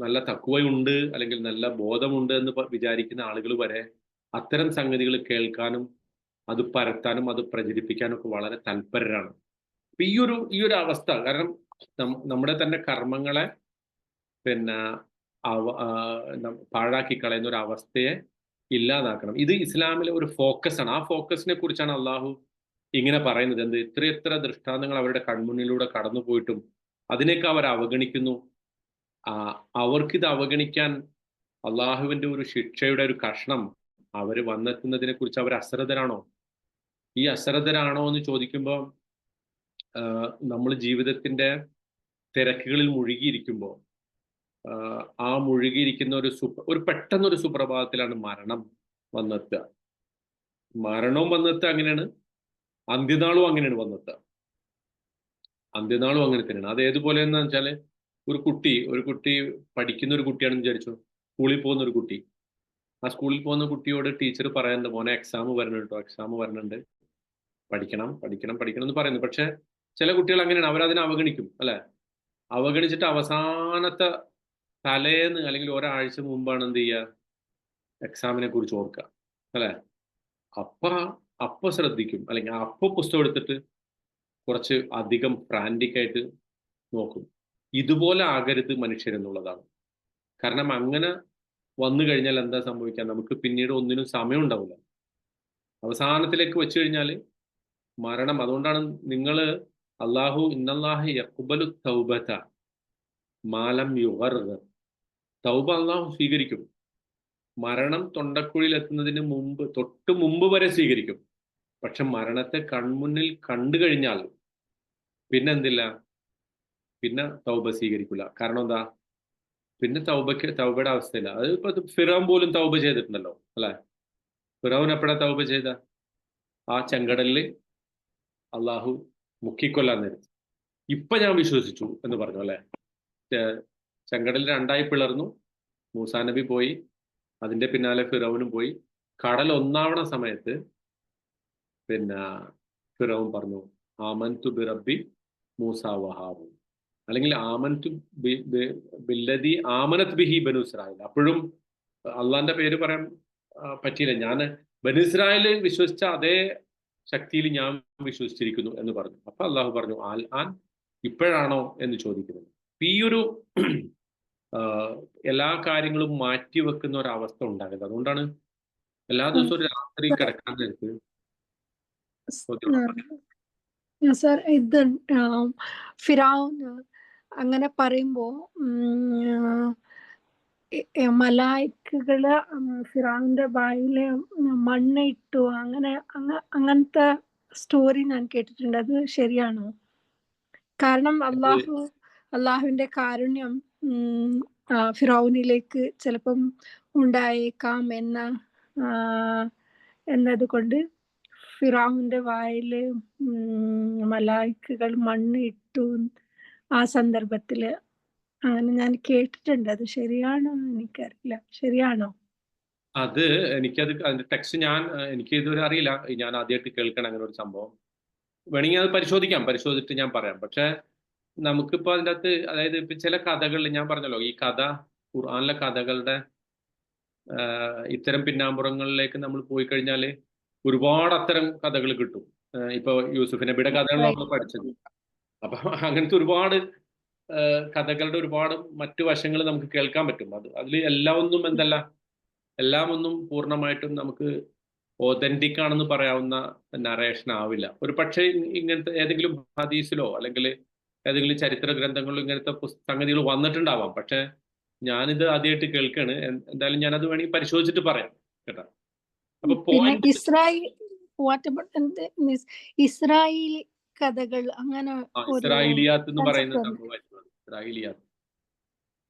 നല്ല തക്കുവയുണ്ട് അല്ലെങ്കിൽ നല്ല ബോധമുണ്ട് എന്ന് വിചാരിക്കുന്ന ആളുകൾ വരെ അത്തരം സംഗതികൾ കേൾക്കാനും അത് പരത്താനും അത് പ്രചരിപ്പിക്കാനും ഒക്കെ വളരെ തൽപരരാണ്. അപ്പൊ ഈ ഒരു അവസ്ഥ കാരണം നമ്മുടെ തന്നെ കർമ്മങ്ങളെ പിന്നെ പാഴാക്കി കളയുന്ന ഒരു അവസ്ഥയെ ഇല്ലാതാക്കണം. ഇത് ഇസ്ലാമിലെ ഒരു ഫോക്കസ് ആണ്. ആ ഫോക്കസിനെ കുറിച്ചാണ് അള്ളാഹു ഇങ്ങനെ പറയുന്നത്. എന്ത് എത്ര ദൃഷ്ടാന്തങ്ങൾ അവരുടെ കൺമുന്നിലൂടെ കടന്നു പോയിട്ടും അതിനേക്ക് അവർ അവഗണിക്കുന്നു. അവർക്കിത് അവഗണിക്കാൻ അള്ളാഹുവിന്റെ ഒരു ശിക്ഷയുടെ ഒരു കഷ്ണം അവർ വന്നെത്തുന്നതിനെ കുറിച്ച് അവർ അശ്രദ്ധരാണോ? ഈ അശ്രദ്ധരാണോ എന്ന് ചോദിക്കുമ്പോൾ നമ്മൾ ജീവിതത്തിന്റെ തിരക്കുകളിൽ മുഴുകിയിരിക്കുമ്പോൾ ആ മുഴുകിയിരിക്കുന്ന ഒരു പെട്ടെന്നൊരു സുപ്രഭാതത്തിലാണ് മരണം വന്നെത്തുക. മരണവും വന്നെത്തുക അങ്ങനെയാണ്, അന്ത്യനാളും അങ്ങനെയാണ് വന്നെത്തുക. അന്ത്യനാളും അങ്ങനെ തന്നെയാണ്. അത് ഏതുപോലെ എന്ന് വെച്ചാൽ ഒരു കുട്ടി പഠിക്കുന്ന ഒരു കുട്ടിയാണെന്ന് വിചാരിച്ചു. സ്കൂളിൽ പോകുന്ന ഒരു കുട്ടി. ആ സ്കൂളിൽ പോകുന്ന കുട്ടിയോട് ടീച്ചർ പറയുന്നുണ്ട്, മോനെ എക്സാം വരണുണ്ട് കേട്ടോ, എക്സാം വരണുണ്ട്, പഠിക്കണം പഠിക്കണം പഠിക്കണം എന്ന് പറയുന്നു. പക്ഷെ ചില കുട്ടികൾ അങ്ങനെയാണ്, അവരതിനെ അവഗണിക്കും അല്ലെ. അവഗണിച്ചിട്ട് അവസാനത്തെ തലേന്ന് അല്ലെങ്കിൽ ഒരാഴ്ച മുമ്പാണ് എന്ത് ചെയ്യുക, എക്സാമിനെ കുറിച്ച് ഓർക്കുക അല്ലെ. അപ്പ അപ്പൊ ശ്രദ്ധിക്കും, അല്ലെങ്കിൽ അപ്പൊ പുസ്തകം എടുത്തിട്ട് കുറച്ച് അധികം ഫ്രാൻറ്റിക് ആയിട്ട് നോക്കും. ഇതുപോലെ ആകരുത് മനുഷ്യരെന്നുള്ളതാണ്. കാരണം അങ്ങനെ വന്നു കഴിഞ്ഞാൽ എന്താ സംഭവിക്കുക, നമുക്ക് പിന്നീട് ഒന്നിനും സമയം ഉണ്ടാവില്ല. അവസാനത്തിലേക്ക് വെച്ച് കഴിഞ്ഞാൽ മരണം. അതുകൊണ്ടാണ് നിങ്ങൾ അള്ളാഹു ഇന്നല്ലാഹു യഖ്ബലു തൗബത മാലം യുഗർഗർ. തൗബ അള്ളാഹു സ്വീകരിക്കും. മരണം തൊണ്ടക്കുഴിയിൽ എത്തുന്നതിന് മുമ്പ്, തൊട്ട് മുമ്പ് വരെ സ്വീകരിക്കും. പക്ഷെ മരണത്തെ കൺമുന്നിൽ കണ്ടു കഴിഞ്ഞാൽ പിന്നെ എന്തില്ല, പിന്നെ തൗബ സ്വീകരിക്കില്ല. കാരണം എന്താ, പിന്നെ തൗബയുടെ അവസ്ഥയില്ല. അത് ഇപ്പൊ ഫിറോൻ പോലും തൗബ ചെയ്തിട്ടുണ്ടല്ലോ അല്ലെ. ഫിറോൻ എപ്പോഴാ തൗബ ചെയ്ത, ആ ചെങ്കടലില് അള്ളാഹു മുക്കിക്കൊല്ലാൻ നേരത്ത് ഇപ്പൊ ഞാൻ വിശ്വസിച്ചു എന്ന് പറഞ്ഞു അല്ലെ. ചെങ്കടൽ രണ്ടായി പിളർന്നു, മൂസാ നബി പോയി, അതിന്റെ പിന്നാലെ ഫിറോനും പോയി. കടൽ ഒന്നാവണ സമയത്ത് പിന്നെ ഫിറോൻ പറഞ്ഞു ആമൻതു ബി റബ്ബി മൂസ വഹാറൂൻ, അല്ലെങ്കിൽ ആമൻതു ബില്ലദി ആമനത് ബിഹി ബനു ഇസ്രായേൽ. അപ്പോഴും അള്ളാന്റെ പേര് പറയാൻ പറ്റിയില്ല. ഞാൻ ബനു ഇസ്രായേൽ വിശ്വസിച്ച അതേ ശക്തിയിൽ ഞാൻ വിശ്വസിച്ചിരിക്കുന്നു എന്ന് പറഞ്ഞു. അപ്പൊ അള്ളാഹു പറഞ്ഞു ആൽ ആൻ, ഇപ്പോഴാണോ എന്ന് ചോദിക്കുന്നത്. ഈ ഒരു എല്ലാ കാര്യങ്ങളും മാറ്റിവെക്കുന്ന ഒരവസ്ഥ ഉണ്ടാകരുത്. അതുകൊണ്ടാണ് എല്ലാ ദിവസവും ഒരു രാത്രി കിടക്കാൻ നേരത്ത് സർ ഇത് ഫിറൗൻ അങ്ങനെ പറയുമ്പോ മലായിക്കുകള് ഫിറൗന്റെ വായില് മണ്ണ് ഇട്ടു, അങ്ങനത്തെ സ്റ്റോറി ഞാൻ കേട്ടിട്ടുണ്ട്. അത് ശരിയാണോ? കാരണം അള്ളാഹുവിന്റെ കാരുണ്യം ഫിറൗനിലേക്ക് ചിലപ്പം ഉണ്ടായേക്കാം എന്നതുകൊണ്ട് ഫിറൗന്റെ വായില് മലായിക്കുകൾ മണ്ണ് ഇട്ടു ആ സന്ദർഭത്തില്. അങ്ങനെ ഞാൻ കേട്ടിട്ടുണ്ട്. അത് ശരിയാണോ എനിക്കറിയില്ല. ശരിയാണോ? അത് എനിക്കത് അതിന്റെ ടെക്സ്റ്റ് എനിക്ക് ഇതുവരെ അറിയില്ല. ഞാൻ ആദ്യമായിട്ട് കേൾക്കണം അങ്ങനെ ഒരു സംഭവം. വേണമെങ്കിൽ അത് പരിശോധിച്ചിട്ട് ഞാൻ പറയാം. പക്ഷെ നമുക്കിപ്പോ അതിൻ്റെ അകത്ത്, അതായത് ഇപ്പൊ ചില കഥകളിൽ ഞാൻ പറഞ്ഞല്ലോ, ഈ കഥ ഖുർആനിലെ കഥകളുടെ ഇത്തരം പിന്നാമ്പുറങ്ങളിലേക്ക് നമ്മൾ പോയി കഴിഞ്ഞാൽ ഒരുപാട് അത്തരം കഥകൾ കിട്ടും. ഇപ്പൊ യൂസുഫ് നബിയുടെ കഥകൾ നമ്മൾ പഠിച്ചത്. അപ്പൊ അങ്ങനത്തെ ഒരുപാട് കഥകളുടെ ഒരുപാട് മറ്റു വശങ്ങൾ നമുക്ക് കേൾക്കാൻ പറ്റും. അതിൽ എല്ലാം ഒന്നും പൂർണ്ണമായിട്ടും നമുക്ക് ഓതന്റിക് ആണെന്ന് പറയാവുന്ന നറേഷൻ ആവില്ല. ഒരു പക്ഷേ ഇങ്ങനത്തെ ഏതെങ്കിലും ഹദീസിലോ അല്ലെങ്കിൽ ഏതെങ്കിലും ചരിത്ര ഗ്രന്ഥങ്ങളിലോ ഇങ്ങനത്തെ സംഗതികൾ വന്നിട്ടുണ്ടാവാം. പക്ഷെ ഞാനിത് ആദ്യമായിട്ട് കേൾക്കാണ്. എന്തായാലും ഞാനത് വേണമെങ്കിൽ പരിശോധിച്ചിട്ട് പറയാം കേട്ടോ. അപ്പൊ ഇസ്രായേൽ കഥകൾ അങ്ങനെ ഇസ്രായേലിയാത്ത് എന്ന് പറയുന്ന സംഭവമായിരുന്നു. ഇസ്രായേലിയാത്ത്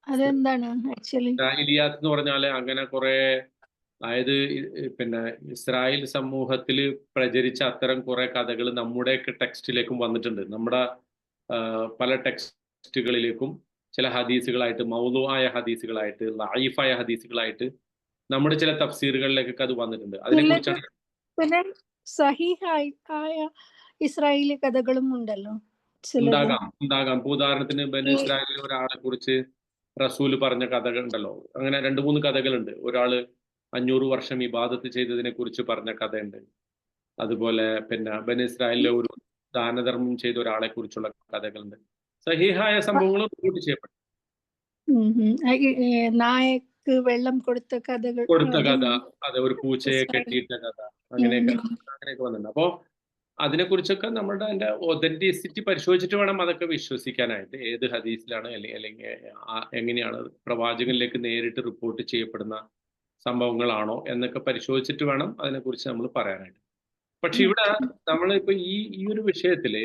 അതെന്താണ് ആക്ച്വലി? ഇസ്രായേലിയാത്ത് എന്ന് പറഞ്ഞാല് അങ്ങനെ കുറെ, അതായത് പിന്നെ ഇസ്രായേൽ സമൂഹത്തിൽ പ്രചരിച്ച അത്തരം കുറെ കഥകൾ നമ്മുടെയൊക്കെ ടെക്സ്റ്റിലേക്കും വന്നിട്ടുണ്ട്. നമ്മുടെ പല ടെക്സ്റ്റുകളിലേക്കും ചില ഹദീസുകളായിട്ട്, മൗദൂആയ ഹദീസുകളായിട്ട്, ലഈഫായ ഹദീസുകളായിട്ട് നമ്മുടെ ചില തഫ്സീറുകളിലേക്കൊക്കെ അത് വന്നിട്ടുണ്ട്. അതിനെക്കുറിച്ചാണ്. പിന്നെ സഹീഹായ ഇസ്രായേലി കഥകളും ഉണ്ടല്ലോ. ഉണ്ടാകാം. ഉദാഹരണത്തിന് ബനു ഇസ്രായേലിലെ ഒരാളെ കുറിച്ച് റസൂല് പറഞ്ഞ കഥകൾ ഉണ്ടല്ലോ. അങ്ങനെ 2-3 കഥകളുണ്ട്. ഒരാള് 500 വർഷം ഇബാദത്ത് ചെയ്തതിനെ കുറിച്ച് പറഞ്ഞ കഥയുണ്ട്. അതുപോലെ പിന്നെ ബനു ഇസ്രായേലിലെ ഒരു ദാനധർമ്മം ചെയ്ത ഒരാളെ കുറിച്ചുള്ള കഥകളുണ്ട്. സഹീഹായ സംഭവങ്ങൾ റിപ്പോർട്ട് ചെയ്യപ്പെട്ടു. നായക്ക് വെള്ളം കൊടുത്ത കഥ, അതെ, ഒരു പൂച്ചയെ കെട്ടിയിട്ട കഥ, അങ്ങനെയൊക്കെ വന്നിട്ടുണ്ട്. അപ്പോ അതിനെക്കുറിച്ചൊക്കെ നമ്മുടെ അതിന്റെ ഒതന്റിസിറ്റി പരിശോധിച്ചിട്ട് വേണം അതൊക്കെ വിശ്വസിക്കാനായിട്ട്. ഏത് ഹദീസിലാണ് അല്ലെങ്കിൽ എങ്ങനെയാണ് പ്രവാചകനിലേക്ക് നേരിട്ട് റിപ്പോർട്ട് ചെയ്യപ്പെടുന്ന സംഭവങ്ങളാണോ എന്നൊക്കെ പരിശോധിച്ചിട്ട് വേണം അതിനെക്കുറിച്ച് നമ്മൾ പറയാനായിട്ട്. പക്ഷെ ഇവിടെ നമ്മളിപ്പോ ഈ ഒരു വിഷയത്തില്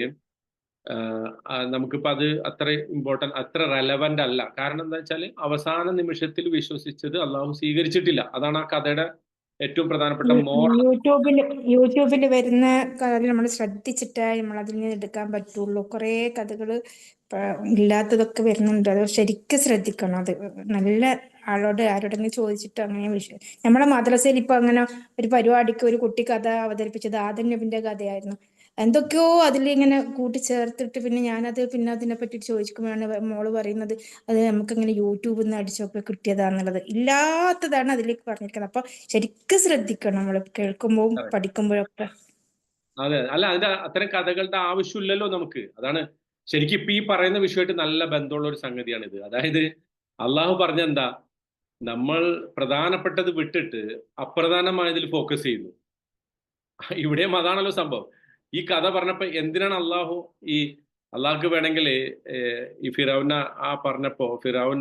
നമുക്കിപ്പോൾ അത് അത്ര ഇമ്പോർട്ടൻ്റ്, അത്ര റെലവൻ്റ് അല്ല. കാരണം എന്താ വെച്ചാൽ അവസാന നിമിഷത്തിൽ വിശ്വസിച്ചത് അള്ളാഹു സ്വീകരിച്ചിട്ടില്ല. അതാണ് ആ കഥയുടെ ഏറ്റവും പ്രധാനപ്പെട്ട മോറൽ. യൂട്യൂബിൽ വരുന്ന കാര്യം നമ്മൾ ശ്രദ്ധിച്ചിട്ടേ നമ്മൾ അതിൽ നിന്ന് എടുക്കാൻ പറ്റുള്ളൂ. കുറേ കഥകൾ ഇല്ലാത്തതൊക്കെ വരുന്നുണ്ട്. അത് ശരിക്കും ശ്രദ്ധിക്കണം. അത് നല്ല ആരോടെങ്കിലും ചോദിച്ചിട്ട് അങ്ങനെ വിഷയം. നമ്മളെ മദ്രസയിൽ ഇപ്പൊ അങ്ങനെ ഒരു പരിപാടിക്ക് ഒരു കുട്ടി കഥ അവതരിപ്പിച്ചത് ആദം നബിന്റെ കഥയായിരുന്നു. എന്തൊക്കെയോ അതിലിങ്ങനെ കൂട്ടിച്ചേർത്തിട്ട് പിന്നെ അതിനെ പറ്റി ചോദിക്കുമ്പോഴാണ് മോള് പറയുന്നത് അത് നമുക്കിങ്ങനെ യൂട്യൂബിൽ നിന്ന് അടിച്ചൊക്കെ കിട്ടിയതാന്നുള്ളത്. ഇല്ലാത്തതാണ് അതിലേക്ക് പറഞ്ഞിരിക്കുന്നത്. അപ്പൊ ശരിക്കും ശ്രദ്ധിക്കണം നമ്മൾ കേൾക്കുമ്പോഴും പഠിക്കുമ്പോഴൊക്കെ. അതെ, അല്ല അതിന്റെ അത്തരം കഥകളുടെ ആവശ്യമില്ലല്ലോ നമുക്ക്. അതാണ് ശരിക്കും ഇപ്പൊ ഈ പറയുന്ന വിഷയമായിട്ട് നല്ല ബന്ധമുള്ള ഒരു സംഗതിയാണിത്. അതായത് അള്ളാഹു പറഞ്ഞെന്താ, നമ്മൾ പ്രധാനപ്പെട്ടത് വിട്ടിട്ട് അപ്രധാനമായതിൽ ഫോക്കസ് ചെയ്യുന്നു. ഇവിടെയും അതാണല്ലോ സംഭവം. ഈ കഥ പറഞ്ഞപ്പോ എന്തിനാണ് അള്ളാഹ്ക്ക് വേണമെങ്കിൽ ഈ ഫിറൗനെ പറഞ്ഞപ്പോ ഫിറൗൻ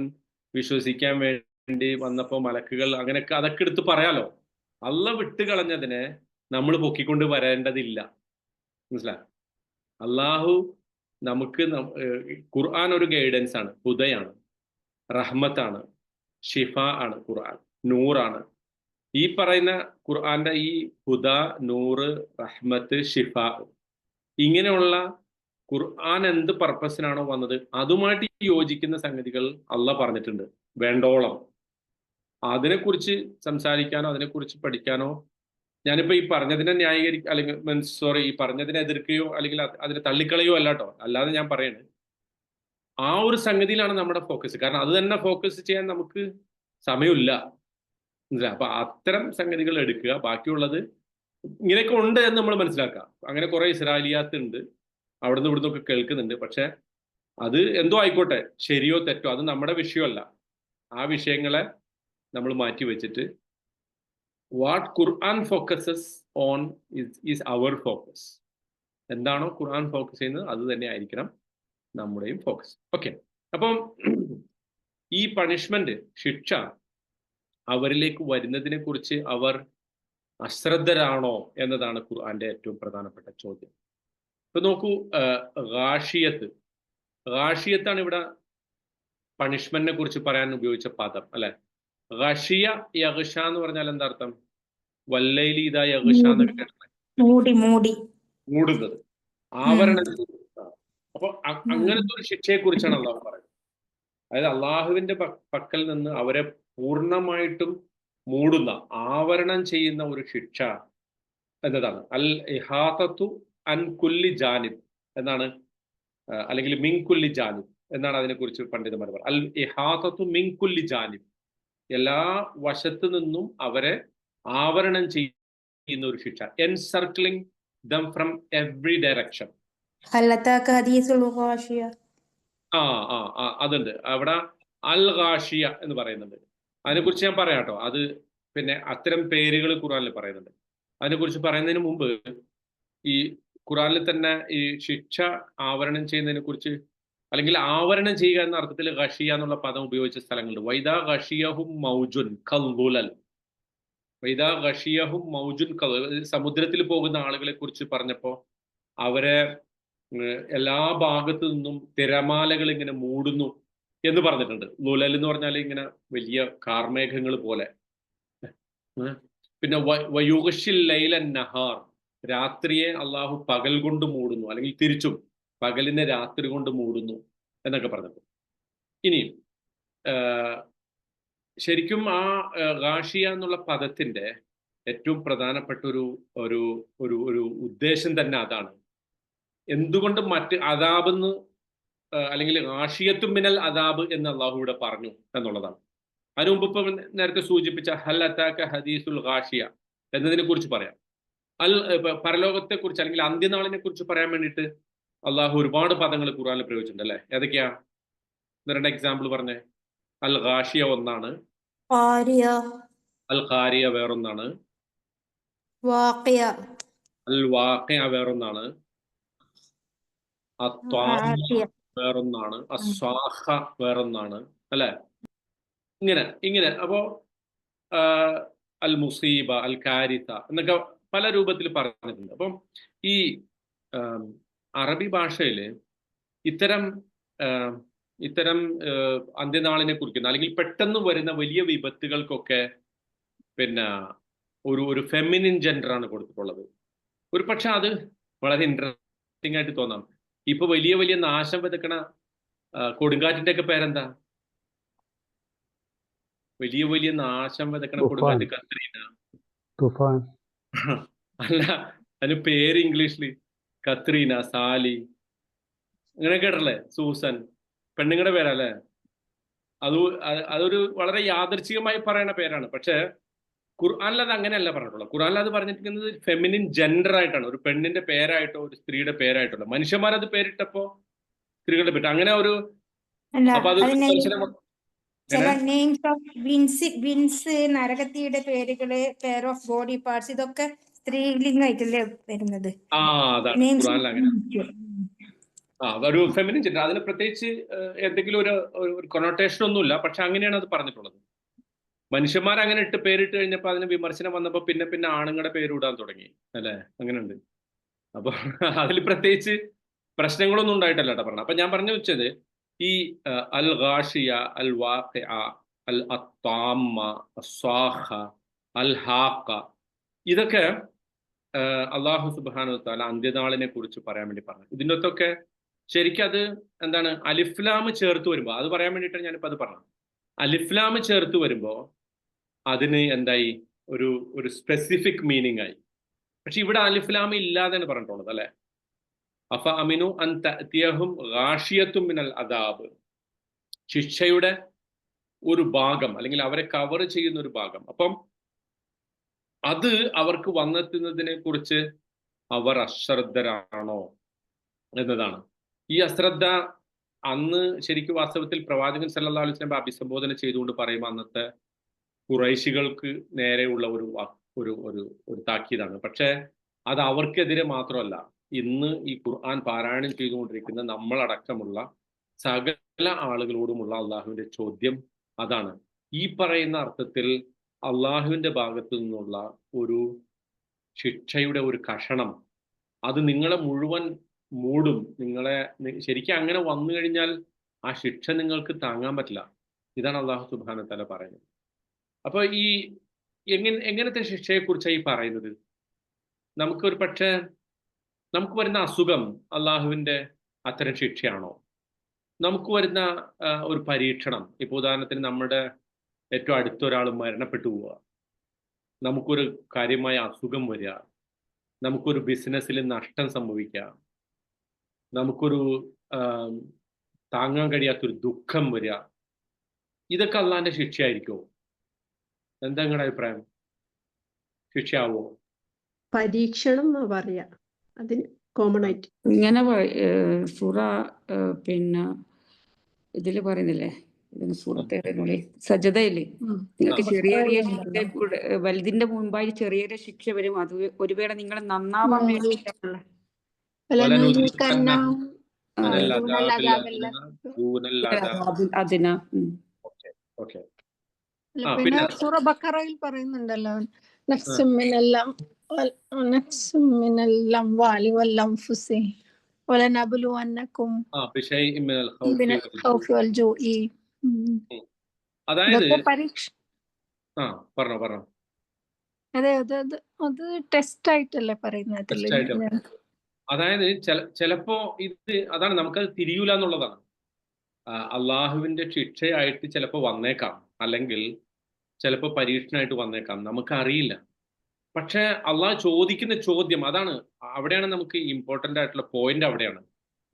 വിശ്വസിക്കാൻ വേണ്ടി വന്നപ്പോ മലക്കുകൾ അങ്ങനെയൊക്കെ അതൊക്കെ എടുത്ത് പറയാലോ. അള്ളാഹ് വിട്ടുകളഞ്ഞതിനെ നമ്മൾ പൊക്കിക്കൊണ്ട് വരേണ്ടതില്ല. മനസ്സിലായി? അള്ളാഹു നമുക്ക് ഖുർആൻ ഒരു ഗൈഡൻസ് ആണ്, ഹുദയാണ്, റഹ്മത്താണ്, ഷിഫ ആണ്, ഖുർആൻ നൂറാണ്. ഈ പറയുന്ന ഖുർആന്റെ ഈ ഹുദ, നൂറ്, റഹ്മത്ത്, ഷിഫ, ഇങ്ങനെയുള്ള ഖുർആൻ എന്ത് പർപ്പസിനാണോ വന്നത് അതുമായിട്ട് യോജിക്കുന്ന സംഗതികൾ അള്ളാഹ് പറഞ്ഞിട്ടുണ്ട് വേണ്ടോളം. അതിനെക്കുറിച്ച് സംസാരിക്കാനോ അതിനെക്കുറിച്ച് പഠിക്കാനോ, ഞാനിപ്പോ ഈ പറഞ്ഞതിനെ അല്ലെങ്കിൽ ഈ പറഞ്ഞതിനെ എതിർക്കുകയോ അല്ലെങ്കിൽ അതിനെ തള്ളിക്കളയോ അല്ലാട്ടോ, അല്ലാതെ ഞാൻ പറയണേ ആ ഒരു സംഗതിയിലാണ് നമ്മുടെ ഫോക്കസ്. കാരണം അത് തന്നെ ഫോക്കസ് ചെയ്യാൻ നമുക്ക് സമയമില്ല. അപ്പൊ അത്തരം സംഗതികൾ എടുക്കുക. ബാക്കിയുള്ളത് ഇങ്ങനെയൊക്കെ ഉണ്ട് എന്ന് നമ്മൾ മനസ്സിലാക്കാം. അങ്ങനെ കുറെ ഇസ്രായേലിയാത്ത് ഉണ്ട്, അവിടുന്ന് ഇവിടുന്ന് ഒക്കെ കേൾക്കുന്നുണ്ട്. പക്ഷെ അത് എന്തോ ആയിക്കോട്ടെ, ശരിയോ തെറ്റോ, അത് നമ്മുടെ വിഷയമല്ല. ആ വിഷയങ്ങളെ നമ്മൾ മാറ്റി വെച്ചിട്ട് what Quran focuses on is our focus. എന്താണോ ഖുർആൻ ഫോക്കസ് ചെയ്യുന്നത് അത് തന്നെ ആയിരിക്കണം നമ്മുടെയും ഫോക്കസ്. ഓക്കെ, അപ്പം ഈ പണിഷ്മെന്റ്, ശിക്ഷ അവരിലേക്ക് വരുന്നതിനെ കുറിച്ച് അവർ അശ്രദ്ധരാണോ എന്നതാണ് ഖുർആന്റെ ഏറ്റവും പ്രധാനപ്പെട്ട ചോദ്യം. ഇപ്പൊ നോക്കൂ, ഗാഷിയത്താണ് ഇവിടെ പണിഷ്മെന്റിനെ കുറിച്ച് പറയാൻ ഉപയോഗിച്ച പദം, അല്ലെ? ഗഷിയ യഗ്ഷ എന്ന് പറഞ്ഞാൽ എന്താ അർത്ഥം? വല്ലൈലി ഇതാ യഗ്ഷ എന്നൊക്കെ കേട്ടില്ലേ? മൂടുന്നത്, ആവരണം. അപ്പൊ അങ്ങനത്തെ ഒരു ശിക്ഷയെ കുറിച്ചാണ് അള്ളാഹു പറയുന്നത്. അതായത് അള്ളാഹുവിന്റെ പക്കൽ നിന്ന് അവരെ പൂർണ്ണമായിട്ടും മൂടുന്ന, ആവരണം ചെയ്യുന്ന ഒരു ശിക്ഷ എന്നതാണ് അൽ ഇഹാതത്തു അൻ കുല്ലി ജാനിബ് എന്നാണ്, അല്ലെങ്കിൽ മിൻ കുല്ലി ജാനിബ് എന്നാണ് അതിനെക്കുറിച്ച് പണ്ഡിതന്മാർ പറയുന്നത്. അൽ ഇഹാതത്തു മിൻ കുല്ലി ജാനിബ്, എല്ലാ വശത്തു നിന്നും അവരെ ആവരണം ചെയ്യുന്ന ഒരു ശിക്ഷ. എൻസർക്ലിംഗ് ദം ഫ്രം എവറി ഡയറക്ഷൻ. അതുണ്ട് അവിടെ, അൽ ഗാഷിയ എന്ന് പറയുന്നുണ്ട്. അതിനെക്കുറിച്ച് ഞാൻ പറയാം കേട്ടോ. അത് പിന്നെ അത്തരം പേരുകൾ ഖുർആനിൽ പറയുന്നുണ്ട്. അതിനെക്കുറിച്ച് പറയുന്നതിന് മുമ്പ് ഈ ഖുർആനിൽ തന്നെ ഈ ശിക്ഷ ആവരണം ചെയ്യുന്നതിനെ കുറിച്ച്, അല്ലെങ്കിൽ ആവരണം ചെയ്യുക എന്ന അർത്ഥത്തിൽ ഗഷിയ എന്നുള്ള പദം ഉപയോഗിച്ച സ്ഥലങ്ങളുണ്ട്. വൈദാ ഗഷിയഹും മൗജുൻ കൽദുലൽ, വൈദാ ഗഷിയഹും മൗജുൻ കൽദുലൽ, സമുദ്രത്തിൽ പോകുന്ന ആളുകളെ കുറിച്ച് പറഞ്ഞപ്പോ അവരെ എല്ലാ ഭാഗത്തു നിന്നും തിരമാലകൾ ഇങ്ങനെ മൂടുന്നു എന്ന് പറഞ്ഞിട്ടുണ്ട്. ലുലൽ എന്ന് പറഞ്ഞാൽ ഇങ്ങനെ വലിയ കാർമേഘങ്ങൾ പോലെ. പിന്നെ വയുഗഷിൽ ലൈലൻ നഹാർ, രാത്രിയെ അള്ളാഹു പകൽ കൊണ്ട് മൂടുന്നു, അല്ലെങ്കിൽ തിരിച്ചും പകലിനെ രാത്രി കൊണ്ട് മൂടുന്നു എന്നൊക്കെ പറഞ്ഞത്. ഇനി ശരിക്കും ആ ഗാഷിയ എന്നുള്ള പദത്തിന്റെ ഏറ്റവും പ്രധാനപ്പെട്ട ഒരു ഉദ്ദേശം തന്നെ അതാണ്. എന്തുകൊണ്ട് മറ്റ് അദാബെന്ന്, അല്ലെങ്കിൽ ഗാഷിയത്തും മിനൽ അദാബ് എന്ന് അള്ളാഹു ഇവിടെ പറഞ്ഞു എന്നുള്ളതാണ്. അതിനു മുമ്പ് ഇപ്പൊ നേരത്തെ സൂചിപ്പിച്ച ഹൽ അതാക ഹദീസുൽ ഗാഷിയ എന്നതിനെ കുറിച്ച് പറയാം. പരലോകത്തെ കുറിച്ച് അല്ലെങ്കിൽ അന്ത്യനാളിനെ കുറിച്ച് പറയാൻ വേണ്ടിയിട്ട് അള്ളാഹു ഒരുപാട് പദങ്ങൾ ഖുർആനിൽ പ്രയോഗിച്ചിട്ടുണ്ട്, അല്ലെ? ഏതൊക്കെയാ? രണ്ട് എക്സാമ്പിൾ പറഞ്ഞേ. അൽ ഗാഷിയ ഒന്നാണ്, അൽ ഖാരിയ വേറൊന്നാണ്, അൽ വാഖിയ വേറൊന്നാണ്, വേറൊന്നാണ്, അസ്വാഖ വേറൊന്നാണ്, അല്ലെ? ഇങ്ങനെ അപ്പോ അൽ മുസീബ, അൽ കാരിത എന്നൊക്കെ പല രൂപത്തിൽ പറഞ്ഞിട്ടുണ്ട്. അപ്പം ഈ അറബി ഭാഷയിൽ ഇത്തരം അന്ത്യനാളിനെ കുറിക്കുന്ന, അല്ലെങ്കിൽ പെട്ടെന്ന് വരുന്ന വലിയ വിപത്തുകൾക്കൊക്കെ പിന്നെ ഒരു ഫെമിനിൻ ജെൻഡറാണ് കൊടുത്തിട്ടുള്ളത്. ഒരു പക്ഷെ അത് വളരെ ഇൻട്രസ്റ്റിംഗ് ആയിട്ട് തോന്നാം. ഇപ്പൊ വലിയ വലിയ നാശം വിതക്കണ കൊടുങ്കാറ്റിന്റെ ഒക്കെ പേരെന്താ? വലിയ വലിയ നാശം വിതക്കണ കൊടുങ്കാറ്റ് കത്രീന. തുഫാൻ. അല്ല, അതിന് പേര് ഇംഗ്ലീഷില് കത്രീന, സാലി, അങ്ങനെ കേട്ടല്ലേ? സൂസൻ, പെണ്ണുങ്ങളുടെ പേരല്ലേ? അതൊരു വളരെ യാദൃച്ഛികമായി പറയുന്ന പേരാണ്. പക്ഷെ ഖുർആനിൽ അത് അങ്ങനെയല്ല പറഞ്ഞിട്ടുള്ളത്. ഖുർആനിൽ അത് പറഞ്ഞിരിക്കുന്നത് ഫെമിനിൻ ജെൻഡർ ആയിട്ടാണ്, ഒരു പെണ്ണിന്റെ പേരായിട്ടോ ഒരു സ്ത്രീയുടെ പേരായിട്ടോ. മനുഷ്യന്മാരത് പേരിട്ടപ്പോ സ്ത്രീകളുടെ പേര് അങ്ങനെ ഒരു അപ്പൊ അത് ചില നെയിംസ് ഓഫ് വിൻസ്, നരകത്തിയുടെ പേരുകള്, പെയർ ഓഫ് ബോഡി പാർട്സ്, ഇതൊക്കെ സ്ത്രീലിംഗായിട്ടല്ലേ വരുന്നത്? അതാണ് ഖുർആനിൽ അങ്ങനെ. ഒരു ഫെമിനിൻ ജെൻഡർ, അതിന് പ്രത്യേകിച്ച് എന്തെങ്കിലും ഒരു കൊണോട്ടേഷൻ ഒന്നുമില്ല. പക്ഷെ അങ്ങനെയാണ് അത് പറഞ്ഞിട്ടുള്ളത്. മനുഷ്യന്മാർ അങ്ങനെ പേരിട്ട് കഴിഞ്ഞപ്പോൾ അതിന് വിമർശനം വന്നപ്പോൾ പിന്നെ ആണുങ്ങളുടെ പേരിടാൻ തുടങ്ങി അല്ലേ? അങ്ങനെയുണ്ട്. അപ്പൊ അതിൽ പ്രത്യേകിച്ച് പ്രശ്നങ്ങളൊന്നും ഉണ്ടായിട്ടല്ല കേട്ടോ പറഞ്ഞത്. അപ്പൊ ഞാൻ പറഞ്ഞു വെച്ചത് ഈ അൽ ഗാഷിയ, അൽ വാഖിഅ, അൽ അത്താമ്മ, അസ്സാഖ, അൽ ഹാഖ, ഇതൊക്കെ അല്ലാഹു സുബ്ഹാനഹു വ തആല അന്ത്യനാളിനെ കുറിച്ച് പറയാൻ വേണ്ടി പറഞ്ഞു. ഇതിൻ്റെ അകത്തൊക്കെ ശരിക്കും അത് എന്താണ്, അലിഫ്ലാം ചേർത്ത് വരുമ്പോൾ, അത് പറയാൻ വേണ്ടിയിട്ടാണ് ഞാനിപ്പോൾ അത് പറഞ്ഞത്. അലിഫ്ലാം ചേർത്ത് വരുമ്പോൾ അതിന് എന്തായി, ഒരു സ്പെസിഫിക് മീനിങ് ആയി. പക്ഷെ ഇവിടെ അലിഫ്ലാം ഇല്ലാതെയാണ് പറഞ്ഞിട്ടുള്ളത് അല്ലെ? അഫ അമിനു അൻ തഅതിയഹും ഗാഷിയത്തും മിനൽ അദാബ്, ശിക്ഷയുടെ ഒരു ഭാഗം അല്ലെങ്കിൽ അവരെ കവർ ചെയ്യുന്ന ഒരു ഭാഗം. അപ്പം അത് അവർക്ക് വന്നെത്തുന്നതിനെ കുറിച്ച് അവർ അശ്രദ്ധരാണോ എന്നതാണ്. ഈ അശ്രദ്ധ അന്ന് ശരിക്കും വാസ്തവത്തിൽ പ്രവാചകൻ സല്ലല്ലാഹു അലൈഹി വസല്ലം അഭിസംബോധന ചെയ്തുകൊണ്ട് പറയുമ്പോൾ അന്നത്തെ ഖുറൈശികൾക്ക് നേരെയുള്ള ഒരു താക്കീതാണ്. പക്ഷെ അത് അവർക്കെതിരെ മാത്രമല്ല, ഇന്ന് ഈ ഖുർആൻ പാരായണം ചെയ്തുകൊണ്ടിരിക്കുന്ന നമ്മളടക്കമുള്ള സകല ആളുകളോടുമുള്ള അള്ളാഹുവിന്റെ ചോദ്യം അതാണ്. ഈ പറയുന്ന അർത്ഥത്തിൽ അള്ളാഹുവിന്റെ ഭാഗത്തു നിന്നുള്ള ഒരു ശിക്ഷയുടെ ഒരു കഷണം അത് നിങ്ങളെ മുഴുവൻ മൂടും. നിങ്ങളെ ശരിക്കും അങ്ങനെ വന്നു കഴിഞ്ഞാൽ ആ ശിക്ഷ നിങ്ങൾക്ക് താങ്ങാൻ പറ്റില്ല. ഇതാണ് അള്ളാഹു സുബ്ഹാനഹു വ തആല പറയുന്നത്. അപ്പൊ ഈ എങ്ങനത്തെ ശിക്ഷയെക്കുറിച്ചാണ് ഈ പറയുന്നത്? നമുക്കൊരു പക്ഷേ നമുക്ക് വരുന്ന അസുഖം അള്ളാഹുവിന്റെ അത്തരം ശിക്ഷയാണോ? നമുക്ക് വരുന്ന ഒരു പരീക്ഷണം, ഇപ്പോൾ ഉദാഹരണത്തിന് നമ്മുടെ ഏറ്റവും അടുത്തൊരാൾ മരണപ്പെട്ടു പോവുക, നമുക്കൊരു കാര്യമായ അസുഖം വരിക, നമുക്കൊരു ബിസിനസ്സിൽ നഷ്ടം സംഭവിക്കുക, നമുക്കൊരു താങ്ങാൻ കഴിയാത്തൊരു ദുഃഖം വരിക, ഇതൊക്കെ അള്ളാഹിന്റെ ശിക്ഷയായിരിക്കുമോ? എന്താ നിങ്ങളുടെ അഭിപ്രായം? ശിക്ഷയാവോ? പരീക്ഷണം എന്നാ പറയാ, അതിന് കോമൺ ആയിട്ട് ഇങ്ങനെ സൂറ പിന്നെ ഇതില് പറയുന്നില്ലേ, ഇതിന് സൂറത്തേറെ സജദയില്ലേ, നിങ്ങൾക്ക് ചെറിയ വലുതിന്റെ മുൻപായി ചെറിയ ശിക്ഷ വരും, അത് ഒരു വേള നിങ്ങൾ നന്നാവാൻ വേണ്ടിയിട്ടുള്ള അതിനാ. പിന്നെ സൂറ ബഖറയിൽ പറയുന്നുണ്ടല്ലോ, നഫ്സും മിനൽ അംവാലി വൽ അൻഫുസി വലനബ്ലുവന്നകും ബിശൈഇൻ മിനൽ ഖൗഫി വൽ ജൂഇ. അതായത് പരീക്ഷ പറഞ്ഞോ. അതെ, അത് ടെസ്റ്റ് ആയിട്ടല്ലേ പറയുന്നത്. അതായത് ചിലപ്പോ അതാണ് നമുക്കത് തിരിയൂല എന്നുള്ളതാണ്. അള്ളാഹുവിന്റെ ശിക്ഷയായിട്ട് ചിലപ്പോൾ വന്നേക്കാം, അല്ലെങ്കിൽ ചിലപ്പോൾ പരീക്ഷണമായിട്ട് വന്നേക്കാം, നമുക്കറിയില്ല. പക്ഷെ അള്ളാഹ് ചോദിക്കുന്ന ചോദ്യം അതാണ്, അവിടെയാണ് നമുക്ക് ഇമ്പോർട്ടൻ്റ് ആയിട്ടുള്ള പോയിന്റ്. അവിടെയാണ്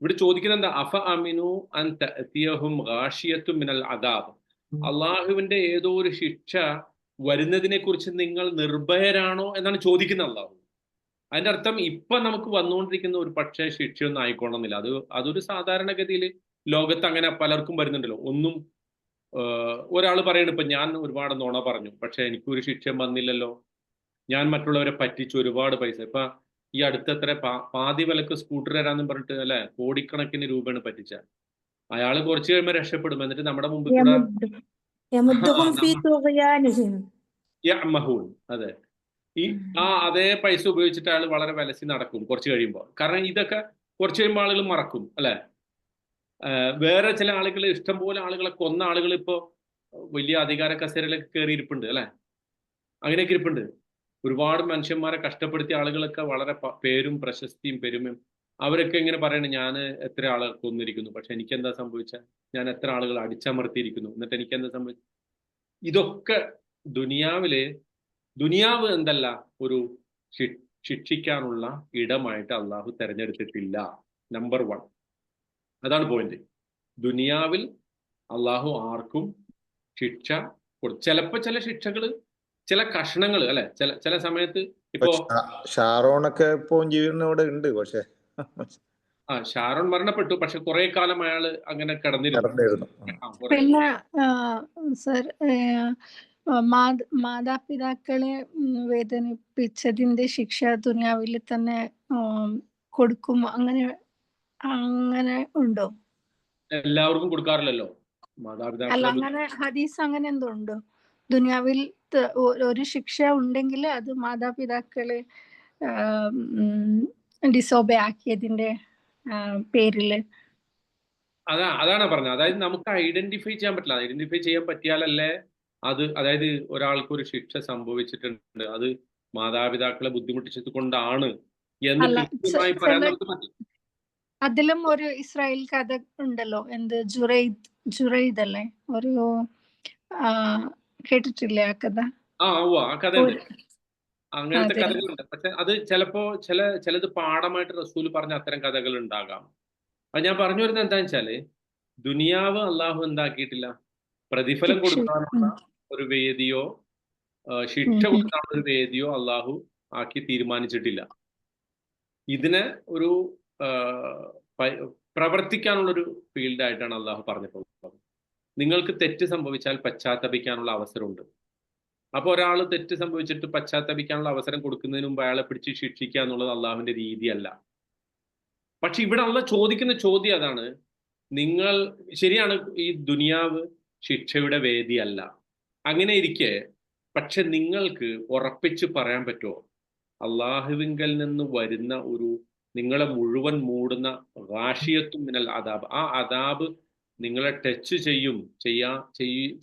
ഇവിടെ ചോദിക്കുന്നത് എന്താ? അഫ അമിനു അൻ തഅതിയഹും ഗാഷിയത്തും മിനൽ അദാബ്, അള്ളാഹുവിന്റെ ഏതോ ഒരു ശിക്ഷ വരുന്നതിനെ കുറിച്ച് നിങ്ങൾ നിർഭയരാണോ എന്നാണ് ചോദിക്കുന്നത് അള്ളാഹു. അതിന്റെ അർത്ഥം ഇപ്പൊ നമുക്ക് വന്നുകൊണ്ടിരിക്കുന്ന ഒരു പക്ഷേ ശിക്ഷയൊന്നും ആയിക്കോണമെന്നില്ല. അതൊരു സാധാരണഗതിയിൽ ലോകത്ത് അങ്ങനെ പലർക്കും വരുന്നുണ്ടല്ലോ. ഒന്നും ഒരാൾ പറയണം, ഇപ്പൊ ഞാൻ ഒരുപാട് നുണ പറഞ്ഞു പക്ഷെ എനിക്കൊരു ശിക്ഷ വന്നില്ലല്ലോ, ഞാൻ മറ്റുള്ളവരെ പറ്റിച്ചു ഒരുപാട് പൈസ. ഇപ്പൊ ഈ അടുത്തത്ര പാതി വിലക്ക് സ്കൂട്ടർ തരാന്നും പറഞ്ഞിട്ട് അല്ലെ കോടിക്കണക്കിന് രൂപയാണ് പറ്റിച്ച. അയാള് കുറച്ച് കഴിയുമ്പോൾ രക്ഷപ്പെടും, എന്നിട്ട് നമ്മുടെ മുമ്പിൽ കൂടെ അതെ അതേ പൈസ ഉപയോഗിച്ചിട്ട് അയാൾ വളരെ വിലസി നടക്കും കുറച്ച് കഴിയുമ്പോൾ. കാരണം ഇതൊക്കെ കുറച്ച് കഴിയുമ്പോൾ ആളുകൾ മറക്കും അല്ലെ. വേറെ ചില ആളുകൾ, ഇഷ്ടംപോലെ ആളുകളെ കൊന്ന ആളുകൾ ഇപ്പോ വലിയ അധികാര കസേരയിലൊക്കെ കയറിയിരിപ്പുണ്ട് അല്ലെ, അങ്ങനെയൊക്കെ ഇരിപ്പുണ്ട്. ഒരുപാട് മനുഷ്യന്മാരെ കഷ്ടപ്പെടുത്തിയ ആളുകളൊക്കെ വളരെ പേരും പ്രശസ്തിയും പെരുമയും അവരൊക്കെ ഇങ്ങനെ പറയണേ, ഞാൻ എത്ര ആളെ കൊന്നിരിക്കുന്നു, പക്ഷെ എനിക്ക് എന്താ സംഭവിച്ചത്, ഞാൻ എത്ര ആളുകൾ അടിച്ചമർത്തിയിരിക്കുന്നു, എന്നിട്ട് എനിക്ക് എന്താ സംഭവിച്ചത്. ഇതൊക്കെ ദുനിയാവ് എന്തല്ല ഒരു ശിക്ഷിക്കാനുള്ള ഇടമായിട്ട് അള്ളാഹു തെരഞ്ഞെടുത്തിട്ടില്ല. നമ്പർ 1, അതാണ് പോയിന്റ്. ദുനിയാവിൽ അള്ളാഹു ആർക്കും ശിക്ഷ ചിലപ്പോ ചില ശിക്ഷകള് ചില കഷ്ണങ്ങൾ അല്ലെ, ചില സമയത്ത് ഇപ്പോ ഷാറോണൊക്കെ ഇപ്പൊ ജീവനോടെ ഉണ്ട്. പക്ഷെ ഷാരോൺ മരണപ്പെട്ടു, പക്ഷെ കുറെ കാലം അയാള് അങ്ങനെ കിടന്നിരുന്നു. പിന്നെ സർ, മാതാപിതാക്കളെ വേദനിപ്പിച്ചതിന്റെ ശിക്ഷ ദുനിയാവിൽ തന്നെ കൊടുക്കും, അങ്ങനെ ഉണ്ടോ? എല്ലാവർക്കും കൊടുക്കാറില്ലല്ലോ അല്ല, മാതാപിതാക്കളെ. അങ്ങനെ ഹദീസ് അങ്ങനെ എന്തോ ഉണ്ടോ? ദുനിയാവിൽ ഒരു ശിക്ഷ ഉണ്ടെങ്കിൽ അത് മാതാപിതാക്കളെ ഡിസോബേ ആക്കിയതിന്റെ പേരില്. അതാണ് പറഞ്ഞത്. അതായത് നമുക്ക് ഐഡന്റിഫൈ ചെയ്യാൻ പറ്റില്ല. ഐഡന്റിഫൈ ചെയ്യാൻ പറ്റിയാലല്ലേ അത്, അതായത് ഒരാൾക്ക് ഒരു ശിക്ഷ സംഭവിച്ചിട്ടുണ്ട്, അത് മാതാപിതാക്കളെ ബുദ്ധിമുട്ടിച്ചത് കൊണ്ടാണ് എന്ന് കൃത്യമായി പറയാൻ നമുക്ക് പറ്റില്ല. അതിലും ഒരു ഇസ്രായേൽ കഥ ഉണ്ടല്ലോ, എന്ത് ജുറൈദ് അല്ലേ, ഒരു കേട്ടിട്ടില്ലേ ആ കഥ? ആ കഥ ഉണ്ട്, അങ്ങനത്തെ കഥകളുണ്ട്. പക്ഷെ അത് ചിലപ്പോ ചിലത് പാഠമായിട്ട് റസൂൽ പറഞ്ഞ അത്തരം കഥകൾ ഉണ്ടാകാം. അത് ഞാൻ പറഞ്ഞു വരുന്നത് എന്താണെന്ന് വെച്ചാല്, ദുനിയാവ് അള്ളാഹു എന്താക്കിയിട്ടില്ല, പ്രതിഫലം കൊടുക്കാനുള്ള ഒരു വേദിയോ ശിക്ഷ കൊടുക്കാനുള്ള ഒരു വേദിയോ അള്ളാഹു ആക്കി തീരുമാനിച്ചിട്ടില്ല. ഇതിനെ ഒരു പ്രവർത്തിക്കാനുള്ളൊരു ഫീൽഡായിട്ടാണ് അള്ളാഹു പറഞ്ഞിട്ടുള്ളത്. നിങ്ങൾക്ക് തെറ്റ് സംഭവിച്ചാൽ പശ്ചാത്തപിക്കാനുള്ള അവസരമുണ്ട്. അപ്പോൾ ഒരാൾ തെറ്റ് സംഭവിച്ചിട്ട് പശ്ചാത്തപിക്കാനുള്ള അവസരം കൊടുക്കുന്നതിന് മുമ്പ് അയാളെ പിടിച്ച് ശിക്ഷിക്കുക എന്നുള്ളത് അള്ളാഹുവിന്റെ രീതിയല്ല. പക്ഷെ ഇവിടെ അള്ളാഹ് ചോദിക്കുന്ന ചോദ്യം അതാണ്. നിങ്ങൾ ശരിയാണ്, ഈ ദുനിയാവ് ശിക്ഷയുടെ വേദിയല്ല. അങ്ങനെ ഇരിക്കെ പക്ഷെ നിങ്ങൾക്ക് ഉറപ്പിച്ച് പറയാൻ പറ്റുമോ, അള്ളാഹുവിങ്കൽ നിന്ന് വരുന്ന ഒരു നിങ്ങളെ മുഴുവൻ മൂടുന്ന റാഷിയത്തും മിനൽ അദാബ്, ആ അദാബ് നിങ്ങളെ ടച്ച്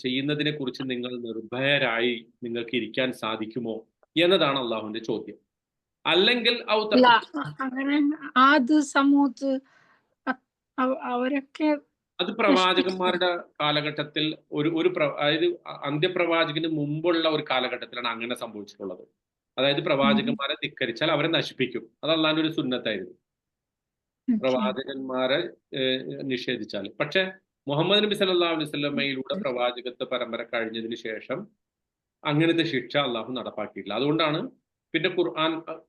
ചെയ്യുന്നതിനെ കുറിച്ച് നിങ്ങൾ നിർഭയരായി നിങ്ങൾക്ക് ഇരിക്കാൻ സാധിക്കുമോ എന്നതാണ് അള്ളാഹുവിന്റെ ചോദ്യം. അല്ലെങ്കിൽ അങ്ങനെ സമൂഹത്ത് അവരൊക്കെ അത് പ്രവാചകന്മാരുടെ കാലഘട്ടത്തിൽ അതായത് അന്ത്യപ്രവാചകന് മുമ്പുള്ള ഒരു കാലഘട്ടത്തിലാണ് അങ്ങനെ സംഭവിച്ചിട്ടുള്ളത്. അതായത് പ്രവാചകന്മാരെ ധിക്കരിച്ചാൽ അവരെ നശിപ്പിക്കും. അത് അള്ളാഹിന്റെ ഒരു സുന്നത്തായിരുന്നു, പ്രവാചകന്മാരെ നിഷേധിച്ചാൽ. പക്ഷെ മുഹമ്മദ് നബി സല്ലല്ലാഹു അലൈഹി വസല്ലമയിലൂടെ പ്രവാചകത്വ പരമ്പര കഴിഞ്ഞതിന് ശേഷം അങ്ങനത്തെ ശിക്ഷ അള്ളാഹു നടപ്പാക്കിയിട്ടില്ല. അതുകൊണ്ടാണ് പിന്നെ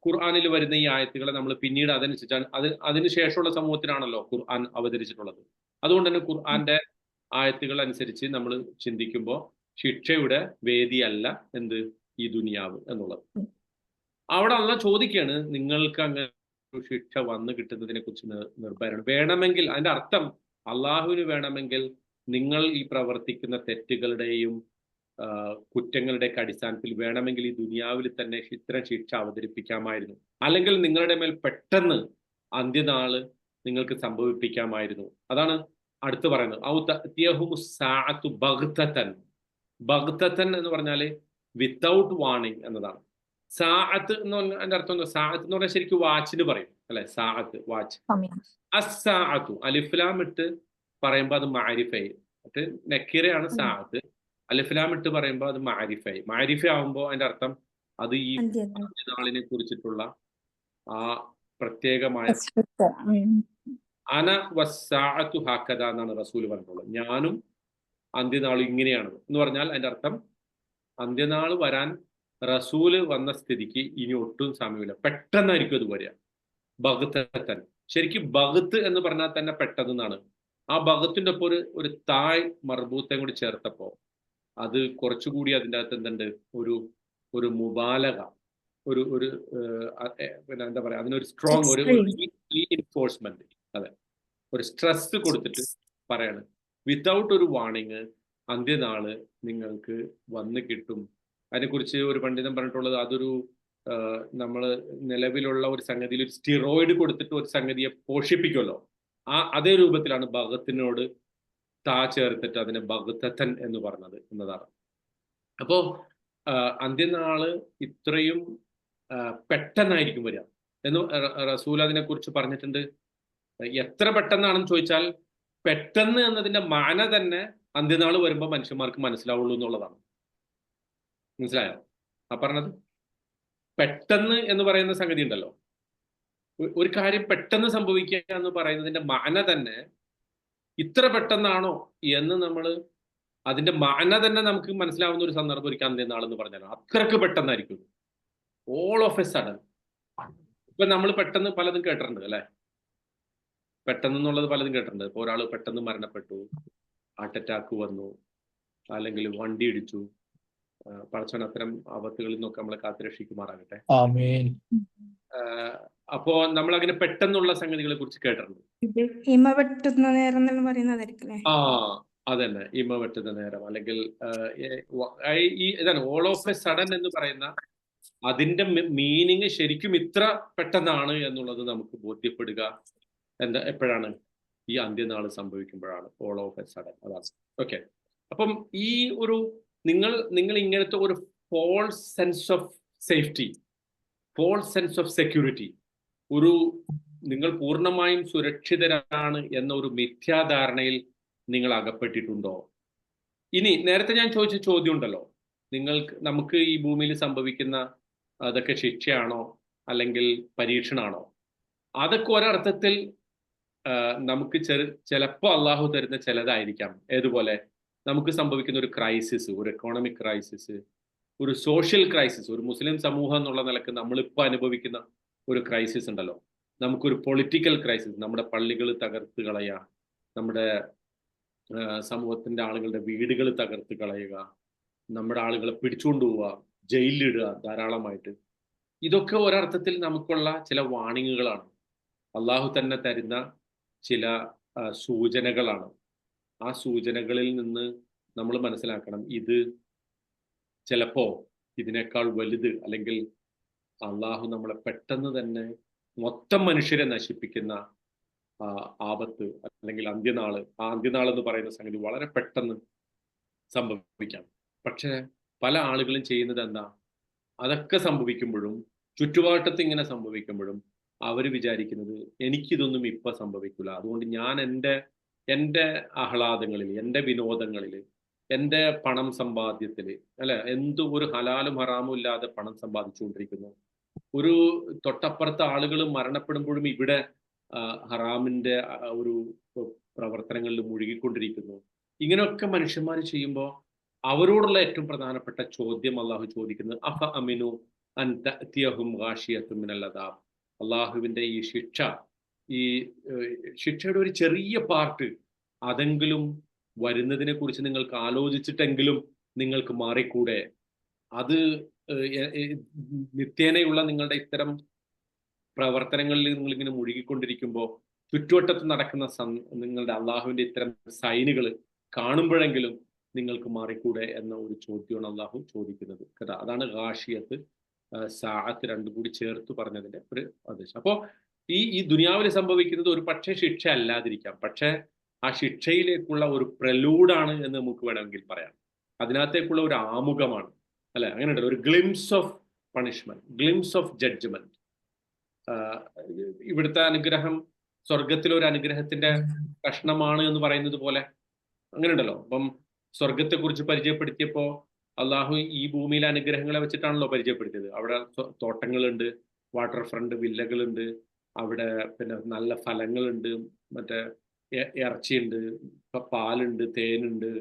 ഖുർആനിൽ വരുന്ന ഈ ആയത്തുകളെ നമ്മൾ പിന്നീട് അതനുസരിച്ചാണ് അതിനുശേഷമുള്ള സമൂഹത്തിനാണല്ലോ ഖുർആൻ അവതരിച്ചിട്ടുള്ളത്. അതുകൊണ്ട് തന്നെ ഖുർആന്റെ ആയത്തുകൾ അനുസരിച്ച് നമ്മൾ ചിന്തിക്കുമ്പോൾ ശിക്ഷയുടെ വേദിയല്ല ഈ ദുനിയാവ് എന്നുള്ളത്. അവിടെ അള്ളാഹ് ചോദിക്കുകയാണ്, നിങ്ങൾക്ക് അങ്ങനെ ഒരു ശിക്ഷ വന്നു കിട്ടുന്നതിനെ കുറിച്ച് നിർഭയരാണ്. വേണമെങ്കിൽ അതിന്റെ അർത്ഥം അള്ളാഹുവിന് വേണമെങ്കിൽ നിങ്ങൾ ഈ പ്രവർത്തിക്കുന്ന തെറ്റുകളുടെയും കുറ്റങ്ങളുടെയൊക്കെ അടിസ്ഥാനത്തിൽ വേണമെങ്കിൽ ഈ ദുനിയാവിൽ തന്നെ ഇത്തരം ശിക്ഷ അവതരിപ്പിക്കാമായിരുന്നു. അല്ലെങ്കിൽ നിങ്ങളുടെ മേൽ പെട്ടെന്ന് അന്ത്യനാള് നിങ്ങൾക്ക് സംഭവിപ്പിക്കാമായിരുന്നു. അതാണ് അടുത്ത് പറയുന്നത്. ബഗ്തതൻ എന്ന് പറഞ്ഞാല് വിത്തൗട്ട് വാണിംഗ് എന്നതാണ്. സാഅത്ത് എന്ന് പറഞ്ഞാൽ അതിന്റെ അർത്ഥം എന്താ? സാഅത്ത് എന്ന് പറഞ്ഞാൽ ശരിക്കും വാച്ചിന് പറയും അല്ലെ, സാഅത്ത് വാച്ച്. അസ്സാഅത്തു അലിഫ്ലാം ഇട്ട് പറയുമ്പോൾ അത് മാരിഫായി, മറ്റേ നക്കീറയാണ് സാഅത്ത്. അലിഫ്ലാം ഇട്ട് പറയുമ്പോൾ അത് മാരിഫായി. മാരിഫ ആവുമ്പോൾ അതിന്റെ അർത്ഥം അത് ഈ നാളിനെ കുറിച്ചിട്ടുള്ള ആ പ്രത്യേകമായ അന വസ്സാഅത്തു ഹക്കദ എന്നാണ് റസൂൽ പറഞ്ഞിട്ടുള്ളത്. ഞാനും അന്ത്യനാളും ഇങ്ങനെയാണ് എന്ന് പറഞ്ഞാൽ അതിന്റെ അർത്ഥം അന്ത്യനാൾ വരാൻ റസൂല് വന്ന സ്ഥിതിക്ക് ഇനി ഒട്ടും സമയമില്ല, പെട്ടെന്നായിരിക്കും അത് വരിക. ബഗ്തൻ, ശരിക്കും ബഗ്ത്ത് എന്ന് പറഞ്ഞാൽ തന്നെ പെട്ടെന്നാണ്. ആ ബഗ്ത്തിന്റെ ഒപ്പം ഒരു തായ് മർബൂത്തയും കൂടി ചേർത്തപ്പോ അത് കുറച്ചുകൂടി അതിൻ്റെ അകത്ത് എന്തുണ്ട്, ഒരു മുബാലക, പിന്നെ എന്താ പറയാ, അതിനൊരു സ്ട്രോങ് ഒരു റീഇൻഫോഴ്സ്മെന്റ്, അതെ, ഒരു സ്ട്രെസ് കൊടുത്തിട്ട് പറയാണ്. വിത്തൗട്ട് ഒരു വാണിങ് അന്ത്യനാള് നിങ്ങൾക്ക് വന്ന് കിട്ടും. അതിനെക്കുറിച്ച് ഒരു പണ്ഡിതൻ പറഞ്ഞിട്ടുള്ളത്, അതൊരു നമ്മൾ നിലവിലുള്ള ഒരു സംഗതിയിൽ ഒരു സ്റ്റിറോയിഡ് കൊടുത്തിട്ട് ഒരു സംഗതിയെ പോഷിപ്പിക്കുമല്ലോ, അതേ രൂപത്തിലാണ് ബഗത്തിനോട് ചേർത്തിട്ട് അതിനെ ബഗ്തൻ എന്ന് പറഞ്ഞത് എന്നതാണ്. അപ്പോ അന്ത്യനാള് ഇത്രയും പെട്ടെന്നായിരിക്കും വരിക എന്ന് റസൂൽ അതിനെ കുറിച്ച് പറഞ്ഞിട്ടുണ്ട്. എത്ര പെട്ടെന്നാണെന്ന് ചോദിച്ചാൽ പെട്ടെന്ന് എന്നതിന്റെ മാന തന്നെ അന്ത്യനാൾ വരുമ്പോൾ മനുഷ്യന്മാർക്ക് മനസ്സിലാവുള്ളൂ എന്നുള്ളതാണ്. മനസ്സിലായോ ആ പറഞ്ഞത്? പെട്ടെന്ന് എന്ന് പറയുന്ന സംഗതി ഉണ്ടല്ലോ, ഒരു കാര്യം പെട്ടെന്ന് സംഭവിക്കുക എന്ന് പറയുന്നതിന്റെ മാന തന്നെ ഇത്ര പെട്ടെന്നാണോ എന്ന് നമ്മൾ അതിന്റെ മാന തന്നെ നമുക്ക് മനസ്സിലാവുന്ന ഒരു സന്ദർഭം ഒരിക്കൽ അന്ത്യനാൾ എന്ന് പറഞ്ഞാൽ അത്രക്ക് പെട്ടെന്നായിരിക്കും. All of a sudden. ഇപ്പൊ നമ്മൾ പെട്ടെന്ന് പലതും കേട്ടിട്ടുണ്ട് അല്ലെ, പെട്ടെന്നുള്ളത് പലതും കേട്ടിട്ടുണ്ട്. ഇപ്പൊ ഒരാൾ പെട്ടെന്ന് മരണപ്പെട്ടു, ഹാർട്ട് അറ്റാക്ക് വന്നു, അല്ലെങ്കിൽ വണ്ടി ഇടിച്ചു. പടച്ചവൻ അത്തരം ആപത്തുകളിൽ നിന്നൊക്കെ നമ്മളെ കാത്തുരക്ഷിക്കുമാറാകട്ടെ. അപ്പോ നമ്മൾ അങ്ങനെ പെട്ടെന്നുള്ള സംഗതികളെ കുറിച്ച് കേട്ടിട്ടുണ്ട്. ഇമ വെട്ടുന്ന നേരം എന്ന് പറയുന്നതായിരിക്കും. അതന്നെ, ഇമ വെട്ടുന്ന നേരം, അല്ലെങ്കിൽ ഇതാണ് ഓൾ ഓഫ് എ സഡൻ എന്ന് പറയുന്ന അതിന്റെ മീനിങ് ശരിക്കും ഇത്ര പെട്ടെന്നാണ് എന്നുള്ളത് നമുക്ക് ബോധ്യപ്പെടുക എപ്പോഴാണ്? ഈ അന്ത്യനാൾ സംഭവിക്കുമ്പോഴാണ്, ഓൾ ഓഫ് എ സഡൻ. അതാണ്. ഓക്കെ. അപ്പം ഈ ഒരു നിങ്ങൾ ഇങ്ങനത്തെ ഒരു false sense of safety, false sense of security, നിങ്ങൾ പൂർണ്ണമായും സുരക്ഷിതരാണ് എന്ന ഒരു മിഥ്യാധാരണയിൽ നിങ്ങൾ അകപ്പെട്ടിട്ടുണ്ടോ? ഇനി നേരത്തെ ഞാൻ ചോദിച്ച ചോദ്യം ഉണ്ടല്ലോ, നമുക്ക് ഈ ഭൂമിയിൽ സംഭവിക്കുന്ന അതൊക്കെ ശിക്ഷയാണോ അല്ലെങ്കിൽ പരീക്ഷണമാണോ? അതൊക്കെ ഒരർത്ഥത്തിൽ നമുക്ക് ചിലപ്പോൾ അള്ളാഹു തരുന്ന ചിലതായിരിക്കാം. ഏതുപോലെ നമുക്ക് സംഭവിക്കുന്ന ഒരു ക്രൈസിസ്, ഒരു എക്കോണമിക് ക്രൈസിസ്, ഒരു സോഷ്യൽ ക്രൈസിസ്, ഒരു മുസ്ലിം സമൂഹം എന്നുള്ള നിലക്ക് നമ്മളിപ്പോൾ അനുഭവിക്കുന്ന ഒരു ക്രൈസിസ് ഉണ്ടല്ലോ, നമുക്കൊരു പൊളിറ്റിക്കൽ ക്രൈസിസ്, നമ്മുടെ പള്ളികൾ തകർത്ത് കളയുക, നമ്മുടെ സമൂഹത്തിന്റെ ആളുകളുടെ വീടുകൾ തകർത്ത് കളയുക, നമ്മുടെ ആളുകളെ പിടിച്ചുകൊണ്ട് പോവുക, ജയിലിലിടുക ധാരാളമായിട്ട്. ഇതൊക്കെ ഒരർത്ഥത്തിൽ നമുക്കുള്ള ചില വാണിങ്ങുകളാണ്, അള്ളാഹു തന്നെ തരുന്ന ചില സൂചനകളാണ്. ആ സൂചനകളിൽ നിന്ന് നമ്മൾ മനസ്സിലാക്കണം, ഇത് ചിലപ്പോ ഇതിനേക്കാൾ വലുത്, അല്ലെങ്കിൽ അള്ളാഹു നമ്മളെ പെട്ടെന്ന് തന്നെ മൊത്തം മനുഷ്യരെ നശിപ്പിക്കുന്ന ആപത്ത്, അല്ലെങ്കിൽ അന്ത്യനാള്. ആ അന്ത്യനാൾ എന്ന് പറയുന്ന സംഗതി വളരെ പെട്ടെന്ന് സംഭവിക്കാം. പക്ഷെ പല ആളുകളും ചെയ്യുന്നത് എന്താ, അതൊക്കെ സംഭവിക്കുമ്പോഴും ചുറ്റുപാട്ടത്ത് ഇങ്ങനെ സംഭവിക്കുമ്പോഴും അവർ വിചാരിക്കുന്നത് എനിക്കിതൊന്നും ഇപ്പൊ സംഭവിക്കില്ല, അതുകൊണ്ട് ഞാൻ എൻ്റെ ആഹ്ലാദങ്ങളിൽ, എൻ്റെ വിനോദങ്ങളിൽ, എൻ്റെ പണം സമ്പാദ്യത്തിൽ അല്ലെ, ഒരു ഹലാലും ഹറാമും ഇല്ലാതെ പണം സമ്പാദിച്ചുകൊണ്ടിരിക്കുന്നു. ഒരു തൊട്ടപ്പുറത്തെ ആളുകൾ മരണപ്പെടുമ്പോഴും ഇവിടെ ഹറാമിന്റെ ഒരു പ്രവർത്തനങ്ങളിൽ മുഴുകിക്കൊണ്ടിരിക്കുന്നു. ഇങ്ങനെയൊക്കെ മനുഷ്യന്മാർ ചെയ്യുമ്പോൾ അവരോടുള്ള ഏറ്റവും പ്രധാനപ്പെട്ട ചോദ്യം അള്ളാഹു ചോദിക്കുന്നത് അഫ അമിനു അൻ തഅതിയഹും ഗാശിയത്തുൻ മിനൽ അദാബ്. അള്ളാഹുവിന്റെ ഈ ശിക്ഷയുടെ ഒരു ചെറിയ പാർട്ട് അതെങ്കിലും വരുന്നതിനെ കുറിച്ച് നിങ്ങൾക്ക് ആലോചിച്ചിട്ടെങ്കിലും നിങ്ങൾക്ക് മാറിക്കൂടെ? അത് നിത്യേനയുള്ള നിങ്ങളുടെ ഇത്തരം പ്രവർത്തനങ്ങളിൽ നിങ്ങളിങ്ങനെ മുഴുകിക്കൊണ്ടിരിക്കുമ്പോൾ ചുറ്റുവട്ടത്ത് നടക്കുന്ന നിങ്ങളുടെ അള്ളാഹുവിന്റെ ഇത്തരം സൈനുകൾ കാണുമ്പോഴെങ്കിലും നിങ്ങൾക്ക് മാറിക്കൂടെ എന്ന ഒരു ചോദ്യമാണ് അള്ളാഹു ചോദിക്കുന്നത് കേട്ടോ. അതാണ് ഗാഷിയത്ത് സാഅത്ത് രണ്ടും കൂടി ചേർത്ത് പറഞ്ഞതിന്റെ ഒരു ആദേശം. അപ്പോൾ ഈ ദുനിയാവിൽ സംഭവിക്കുന്നത് ഒരു പക്ഷേ ശിക്ഷ അല്ലാതിരിക്കാം, പക്ഷേ ആ ശിക്ഷയിലേക്കുള്ള ഒരു പ്രലൂഡാണ് എന്ന് നമുക്ക് വേണമെങ്കിൽ പറയാം. അതിനകത്തേക്കുള്ള ഒരു ആമുഖമാണ് അല്ലെ, അങ്ങനെ ഉണ്ടല്ലോ, ഒരു glimpse of punishment, glimpse of judgement. ഇവിടുത്തെ അനുഗ്രഹം സ്വർഗത്തിലെ ഒരു അനുഗ്രഹത്തിന്റെ കഷ്ണമാണ് എന്ന് പറയുന്നത് പോലെ അങ്ങനെ ഉണ്ടല്ലോ. അപ്പം സ്വർഗത്തെ കുറിച്ച് പരിചയപ്പെടുത്തിയപ്പോ അള്ളാഹു ഈ ഭൂമിയിലെ അനുഗ്രഹങ്ങളെ വെച്ചിട്ടാണല്ലോ പരിചയപ്പെടുത്തിയത്. അവിടെ തോട്ടങ്ങളുണ്ട്, വാട്ടർ ഫ്രണ്ട് വില്ലകളുണ്ട്, അവിടെ പിന്നെ നല്ല ഫലങ്ങളുണ്ട്, മറ്റേ ഇറച്ചിയുണ്ട്, പാലുണ്ട്, തേനുണ്ട്,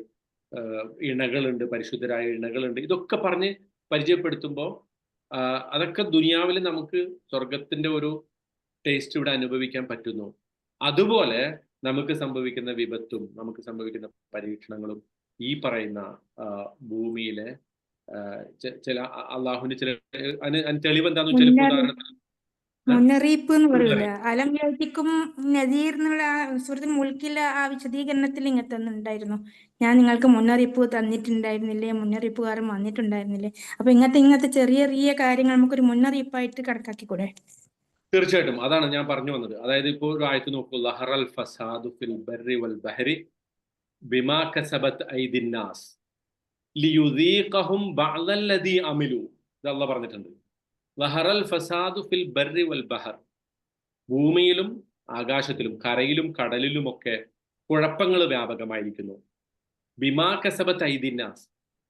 ഇണകളുണ്ട്, പരിശുദ്ധരായ ഇണകളുണ്ട്. ഇതൊക്കെ പറഞ്ഞ് പരിചയപ്പെടുത്തുമ്പോൾ അതൊക്കെ ദുനിയാവിൽ നമുക്ക് സ്വർഗത്തിന്റെ ഒരു ടേസ്റ്റ് ഇവിടെ അനുഭവിക്കാൻ പറ്റുന്നു. അതുപോലെ നമുക്ക് സംഭവിക്കുന്ന വിപത്തും നമുക്ക് സംഭവിക്കുന്ന പരീക്ഷണങ്ങളും ഈ പറയുന്ന ഭൂമിയിലെ ചില അള്ളാഹുവിന്റെ ചില തെളിവ് എന്താന്ന് വെച്ചാൽ ഉദാഹരണത്തിന് മുന്നറിയിപ്പ് എന്ന് പറയില്ല, അലം യഅതികും നദീർ എന്നുള്ള സൂറത്തുൽ മുൽക്കിലെ ആ വിശദീകരണത്തിൽ ഇങ്ങനെ തന്നിട്ടുണ്ടായിരുന്നു, ഞാൻ നിങ്ങൾക്ക് മുന്നറിയിപ്പ് തന്നിട്ടുണ്ടായിരുന്നില്ലേ, മുന്നറിയിപ്പുകാരൻ വന്നിട്ടുണ്ടായിരുന്നില്ലേ. അപ്പൊ ഇങ്ങനത്തെ ചെറിയ ചെറിയ കാര്യങ്ങൾ നമുക്കൊരു മുന്നറിയിപ്പായിട്ട് കണക്കാക്കിക്കൂടെ? തീർച്ചയായിട്ടും അതാണ് ഞാൻ പറഞ്ഞു വന്നത്. അതായത് ഇപ്പോൾ ഒരു ആയത്ത് നോക്കൂ, ലഹറൽ ഫസാദു ഫിൽ ബർരി വൽ ബഹരി ബിമാ കസബത് ഐദിൻ നാസ്. ലിയുദീഖഹും ബഅദല്ലദീ അമിലു. ഇത് അല്ലാഹ് പറഞ്ഞിട്ടുണ്ട്. ലഹറൽ ഫസാദു ഫിൽ ബർരി വൽ ബഹർ. ഭൂമിയിലും ആകാശത്തിലും കരയിലും കടലിലുമൊക്കെ കുഴപ്പങ്ങൾ വ്യാപകമായിരിക്കുന്നു. ബിമാ കസബത്ത് ഐദിന്നാസ്,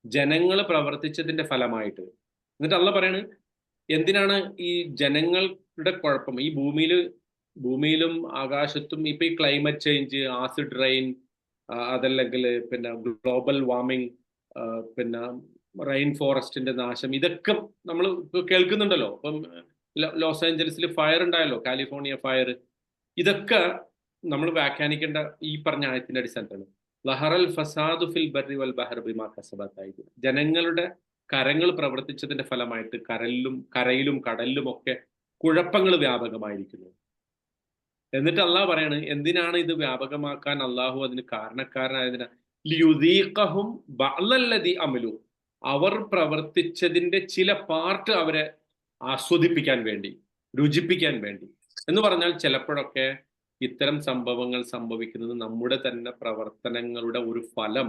ജനങ്ങൾ പ്രവർത്തിച്ചതിന്റെ ഫലമായിട്ട്. എന്നിട്ട് അല്ലാഹ് പറയാണ് എന്തിനാണ് ഈ ജനങ്ങളുടെ കുഴപ്പം? ഈ ഭൂമിയിലും ആകാശത്തും ഇപ്പൊ ഈ ക്ലൈമറ്റ് ചേഞ്ച്, ആസിഡ് റെയിൻ, അതല്ലെങ്കിൽ പിന്നെ ഗ്ലോബൽ വാർമിംഗ്, പിന്നെ റെയിൻ ഫോറസ്റ്റിന്റെ നാശം, ഇതൊക്കെ നമ്മൾ കേൾക്കുന്നുണ്ടല്ലോ. ഇപ്പം ലോസ് ഏഞ്ചൽസിൽ ഫയർ ഉണ്ടായല്ലോ, കാലിഫോർണിയ ഫയർ. ഇതൊക്കെ നമ്മൾ വ്യാഖ്യാനിക്കേണ്ട ഈ പറഞ്ഞ ആയത്തിന്റെ അടിസ്ഥാനത്താണ്. ലഹറൽ ഫസാദു ഫിൽ ബർരി വൽ ബഹർ ബിമാ കസബത്ത് ഐദി. ജനങ്ങളുടെ കരങ്ങൾ പ്രവർത്തിച്ചതിന്റെ ഫലമായിട്ട് കരയിലും കടലിലും ഒക്കെ കുഴപ്പങ്ങൾ വ്യാപകമായിരിക്കുന്നു. എന്നിട്ട് അള്ളാഹ് പറയാണ് എന്തിനാണ് ഇത് വ്യാപകമാക്കാൻ അള്ളാഹു അതിന് കാരണക്കാരനായതിനാ? ലിയുദീഖഹും ബഅദല്ലദീ അമിലു. അവർ പ്രവർത്തിച്ചതിന്റെ ചില പാർട്ട് അവരെ ആസ്വദിപ്പിക്കാൻ വേണ്ടി, രുചിപ്പിക്കാൻ വേണ്ടി. എന്ന് പറഞ്ഞാൽ ചിലപ്പോഴൊക്കെ ഇത്തരം സംഭവങ്ങൾ സംഭവിക്കുന്നത് നമ്മുടെ തന്നെ പ്രവർത്തനങ്ങളുടെ ഒരു ഫലം,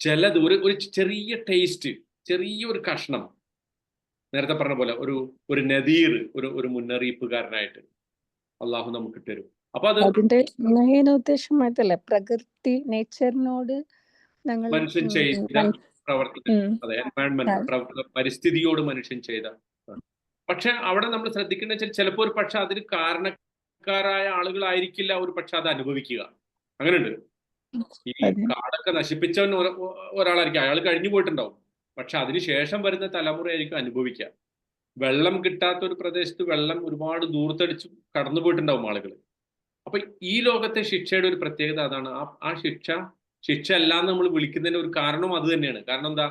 ചിലത് ഒരു ചെറിയ ടേസ്റ്റ്, ചെറിയൊരു കഷ്ണം, നേരത്തെ പറഞ്ഞ പോലെ ഒരു നദീർ, ഒരു മുന്നറിയിപ്പുകാരനായിട്ട് അള്ളാഹു നമുക്ക് തരും. അപ്പൊ അതിന്റെ മെയിൻ ഉദ്ദേശമായിട്ടല്ലേ പ്രകൃതി, നേച്ചറിനോട് മനുഷ്യൻ ചെയ്ത പ്രവർത്തനം, അതെ, എൻവയൺമെന്റ്, പരിസ്ഥിതിയോട് മനുഷ്യൻ ചെയ്ത. പക്ഷെ അവിടെ നമ്മൾ ശ്രദ്ധിക്കുന്ന വെച്ചാൽ ചിലപ്പോൾ ഒരു പക്ഷെ അതിന് കാരണക്കാരായ ആളുകളായിരിക്കില്ല ഒരു പക്ഷെ അത് അനുഭവിക്കുക. അങ്ങനെയുണ്ട്. ഈ കാടൊക്കെ നശിപ്പിച്ചവൻ ഒരാളായിരിക്കും, അയാൾ കഴിഞ്ഞു പോയിട്ടുണ്ടാവും. പക്ഷെ അതിനുശേഷം വരുന്ന തലമുറയായിരിക്കും അനുഭവിക്കുക. വെള്ളം കിട്ടാത്ത ഒരു പ്രദേശത്ത് വെള്ളം ഒരുപാട് ദൂരത്തടിച്ച് കടന്നു പോയിട്ടുണ്ടാവും ആളുകൾ. അപ്പൊ ഈ ലോകത്തെ ശിക്ഷയുടെ ഒരു പ്രത്യേകത അതാണ്. ആ ശിക്ഷ അല്ല എന്ന് നമ്മൾ വിളിക്കുന്നതിന്റെ ഒരു കാരണം അത് തന്നെയാണ്. കാരണം എന്താ,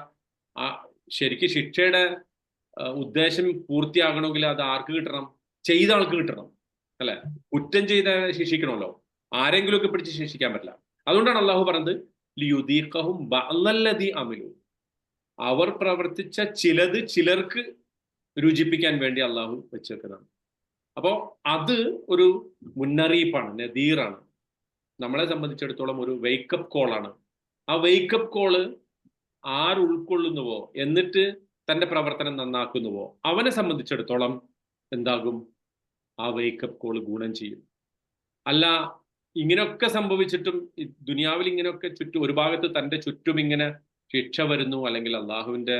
ശരിക്കും ശിക്ഷയുടെ ഉദ്ദേശം പൂർത്തിയാകണമെങ്കിൽ അത് ആർക്ക് കിട്ടണം? ചെയ്ത ആൾക്ക് കിട്ടണം, അല്ലെ? കുറ്റം ചെയ്ത ശിക്ഷിക്കണമല്ലോ, ആരെങ്കിലും ഒക്കെ പിടിച്ച് ശിക്ഷിക്കാൻ പറ്റില്ല. അതുകൊണ്ടാണ് അള്ളാഹു പറഞ്ഞത് ലിയുദീഖഹും ബഅദല്ലദീ അമിലു. അവർ പ്രവർത്തിച്ച ചിലത് ചിലർക്ക് രുചിപ്പിക്കാൻ വേണ്ടി അള്ളാഹു വെച്ചേക്കുന്നതാണ്. അപ്പോൾ അത് ഒരു മുന്നറിയിപ്പാണ്, നദീറാണ്. നമ്മളെ സംബന്ധിച്ചിടത്തോളം ഒരു വെയ്ക്കപ്പ് കോളാണ്. ആ വെയ്ക്കപ്പ് കോള് ആരുൾക്കൊള്ളുന്നുവോ, എന്നിട്ട് തൻ്റെ പ്രവർത്തനം നന്നാക്കുന്നുവോ, അവനെ സംബന്ധിച്ചിടത്തോളം എന്താകും? ആ വെയ്ക്കപ്പ് കോള് ഗുണം ചെയ്യും. അല്ല, ഇങ്ങനെയൊക്കെ സംഭവിച്ചിട്ടും ദുനിയാവിൽ ഇങ്ങനെയൊക്കെ ഒരു ഭാഗത്ത് തൻ്റെ ചുറ്റും ഇങ്ങനെ ശിക്ഷ വരുന്നു, അല്ലെങ്കിൽ അള്ളാഹുവിൻ്റെ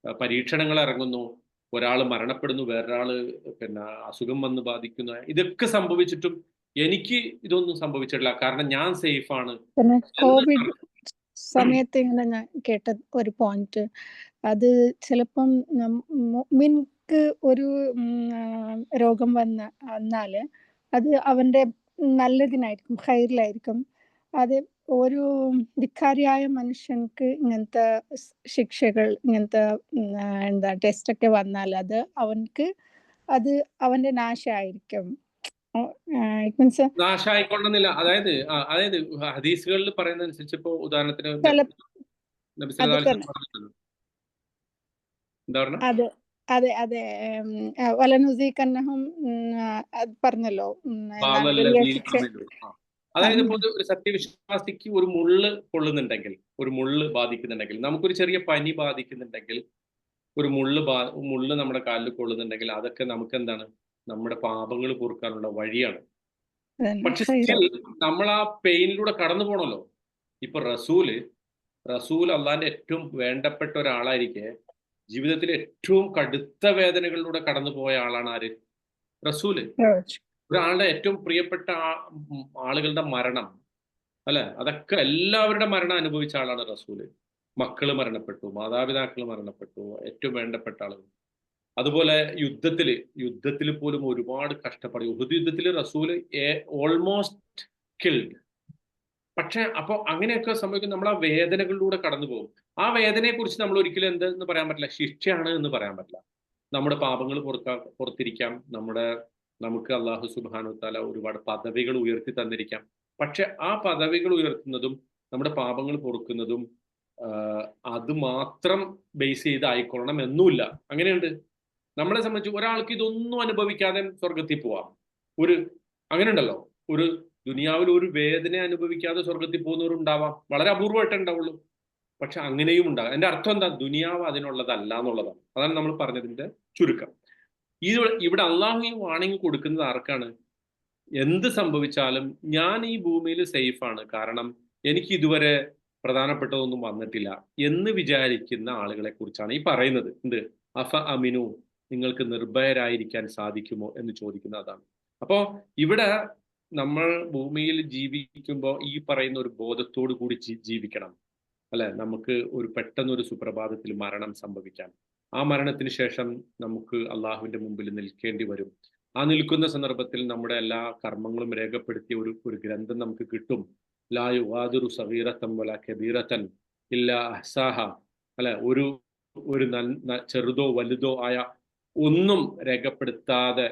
പരീക്ഷണങ്ങൾ ഇറങ്ങുന്നു, ഒരാൾ മരണപ്പെടുന്നു, വേറൊരാള് പിന്നെ അസുഖം വന്ന് ബാധിക്കുന്നു, ഇതൊക്കെ സംഭവിച്ചിട്ടും എനിക്ക് ഇതൊന്നും സംഭവിച്ചിട്ടില്ല, കാരണം ഞാൻ സേഫാണ്. പിന്നെ കോവിഡ് സമയത്ത് ഇങ്ങനെ ഞാൻ കേട്ട ഒരു പോയിന്റ്, അത് ചിലപ്പം മുഅ്മിൻക്ക് ഒരു രോഗം വന്നാല് അത് അവന്റെ നല്ലതിനായിരിക്കും, ഖൈറിലായിരിക്കും. അത് ഒരു ധിക്കാരിയായ മനുഷ്യൻക്ക് ഇങ്ങനത്തെ ശിക്ഷകൾ, ഇങ്ങനത്തെ എന്താ ടെസ്റ്റൊക്കെ വന്നാൽ അത് അവന്റെ നാശമായിരിക്കും. നാശമായിക്കൊള്ളുന്നില്ല. അതായത് ഹദീസുകളിൽ പറയുന്ന അനുസരിച്ച്, ഇപ്പോ ഉദാഹരണത്തിന് എന്താ പറഞ്ഞ, അതെ വലനുസീകന്നഹും പറഞ്ഞല്ലോ. അതായത് ഇപ്പോൾ ഒരു സത്യവിശ്വാസിക്ക് ഒരു മുള്ള് കൊള്ളുന്നുണ്ടെങ്കിൽ, ഒരു മുള്ള് ബാധിക്കുന്നുണ്ടെങ്കിൽ, നമുക്കൊരു ചെറിയ പനി ബാധിക്കുന്നുണ്ടെങ്കിൽ, ഒരു മുള്ള് നമ്മുടെ കാലിൽ കൊള്ളുന്നുണ്ടെങ്കിൽ, അതൊക്കെ നമുക്ക് എന്താണ്? നമ്മുടെ പാപങ്ങൾ പൊറുക്കാനുള്ള വഴിയാണ്. പക്ഷെ സ്റ്റിൽ നമ്മൾ ആ പെയിനിലൂടെ കടന്നു പോകണമല്ലോ. ഇപ്പൊ റസൂൽ അള്ളാന്റെ ഏറ്റവും വേണ്ടപ്പെട്ട ഒരാളായിരിക്കെ ജീവിതത്തിൽ ഏറ്റവും കടുത്ത വേദനകളിലൂടെ കടന്നു പോയ ആളാണ് ആര്? റസൂല്. ഒരാളുടെ ഏറ്റവും പ്രിയപ്പെട്ട ആളുകളുടെ മരണം, അല്ലെ, അതൊക്കെ എല്ലാവരുടെ മരണം അനുഭവിച്ച ആളാണ് റസൂല്. മക്കള് മരണപ്പെട്ടു, മാതാപിതാക്കൾ മരണപ്പെട്ടു, ഏറ്റവും വേണ്ടപ്പെട്ട ആളുകൾ. അതുപോലെ യുദ്ധത്തിൽ പോലും ഒരുപാട് കഷ്ടപ്പെടും. ഉഹദ് യുദ്ധത്തിൽ റസൂല് ഓൾമോസ്റ്റ് കിൽഡ്. പക്ഷെ അപ്പോൾ അങ്ങനെയൊക്കെ സംഭവിക്കും, നമ്മൾ ആ വേദനകളിലൂടെ കടന്നു പോകും. ആ വേദനയെ കുറിച്ച് നമ്മൾ ഒരിക്കലും എന്തെന്ന് പറയാൻ പറ്റില്ല, ശിക്ഷയാണ് എന്ന് പറയാൻ പറ്റില്ല. നമ്മുടെ പാപങ്ങൾ പുറത്തിരിക്കാം, നമുക്ക് അള്ളാഹു സുബ്ഹാനഹു വ തആല ഒരുപാട് പദവികൾ ഉയർത്തി തന്നിരിക്കാം. പക്ഷെ ആ പദവികൾ ഉയർത്തുന്നതും നമ്മുടെ പാപങ്ങൾ പൊറുക്കുന്നതും അത് മാത്രം ബേസ് ചെയ്തായിക്കൊള്ളണം എന്നുമില്ല. അങ്ങനെയുണ്ട്. നമ്മളെ സംബന്ധിച്ച് ഒരാൾക്ക് ഇതൊന്നും അനുഭവിക്കാതെ സ്വർഗത്തിൽ പോവാം. അങ്ങനെ ഉണ്ടല്ലോ, ദുനിയാവിൽ ഒരു വേദന അനുഭവിക്കാതെ സ്വർഗത്തിൽ പോകുന്നവരുണ്ടാവാം, വളരെ അപൂർവമായിട്ടേ ഉണ്ടാവുള്ളൂ. പക്ഷെ അങ്ങനെയും ഉണ്ടാകാം. എൻ്റെ അർത്ഥം എന്താ? ദുനിയാവ് അതിനുള്ളതല്ല എന്നുള്ളതാണ്. അതാണ് നമ്മൾ പറഞ്ഞതിന്റെ ചുരുക്കം. ഇവിടെ അള്ളാഹു ഈ വാണിംഗ് കൊടുക്കുന്നത് ആർക്കാണ്? എന്ത് സംഭവിച്ചാലും ഞാൻ ഈ ഭൂമിയിൽ സേഫാണ്, കാരണം എനിക്ക് ഇതുവരെ പ്രധാനപ്പെട്ടതൊന്നും വന്നിട്ടില്ല എന്ന് വിചാരിക്കുന്ന ആളുകളെ കുറിച്ചാണ് ഈ പറയുന്നത്. എന്ത്? അഫ അമിനു, നിങ്ങൾക്ക് നിർഭയരായിരിക്കാൻ സാധിക്കുമോ എന്ന് ചോദിക്കുന്ന അതാണ്. അപ്പോ ഇവിടെ നമ്മൾ ഭൂമിയിൽ ജീവിക്കുമ്പോൾ ഈ പറയുന്ന ഒരു ബോധത്തോടു കൂടി ജീവിക്കണം, അല്ലെ? നമുക്ക് പെട്ടെന്നൊരു സുപ്രഭാതത്തിൽ മരണം സംഭവിക്കാം. ആ മരണത്തിന് ശേഷം നമുക്ക് അള്ളാഹുവിന്റെ മുമ്പിൽ നിൽക്കേണ്ടി വരും. ആ നിൽക്കുന്ന സന്ദർഭത്തിൽ നമ്മുടെ എല്ലാ കർമ്മങ്ങളും രേഖപ്പെടുത്തിയ ഒരു ഗ്രന്ഥം നമുക്ക് കിട്ടും. ലാ യുഗാദിറു സഗീറത്തൻ വലാ കബീറത്തൻ ഇല്ലാ അഹ്സാഹ, അല്ലെ? ഒരു ചെറുതോ വലുതോ ആയ ഒന്നും രേഖപ്പെടുത്താതെ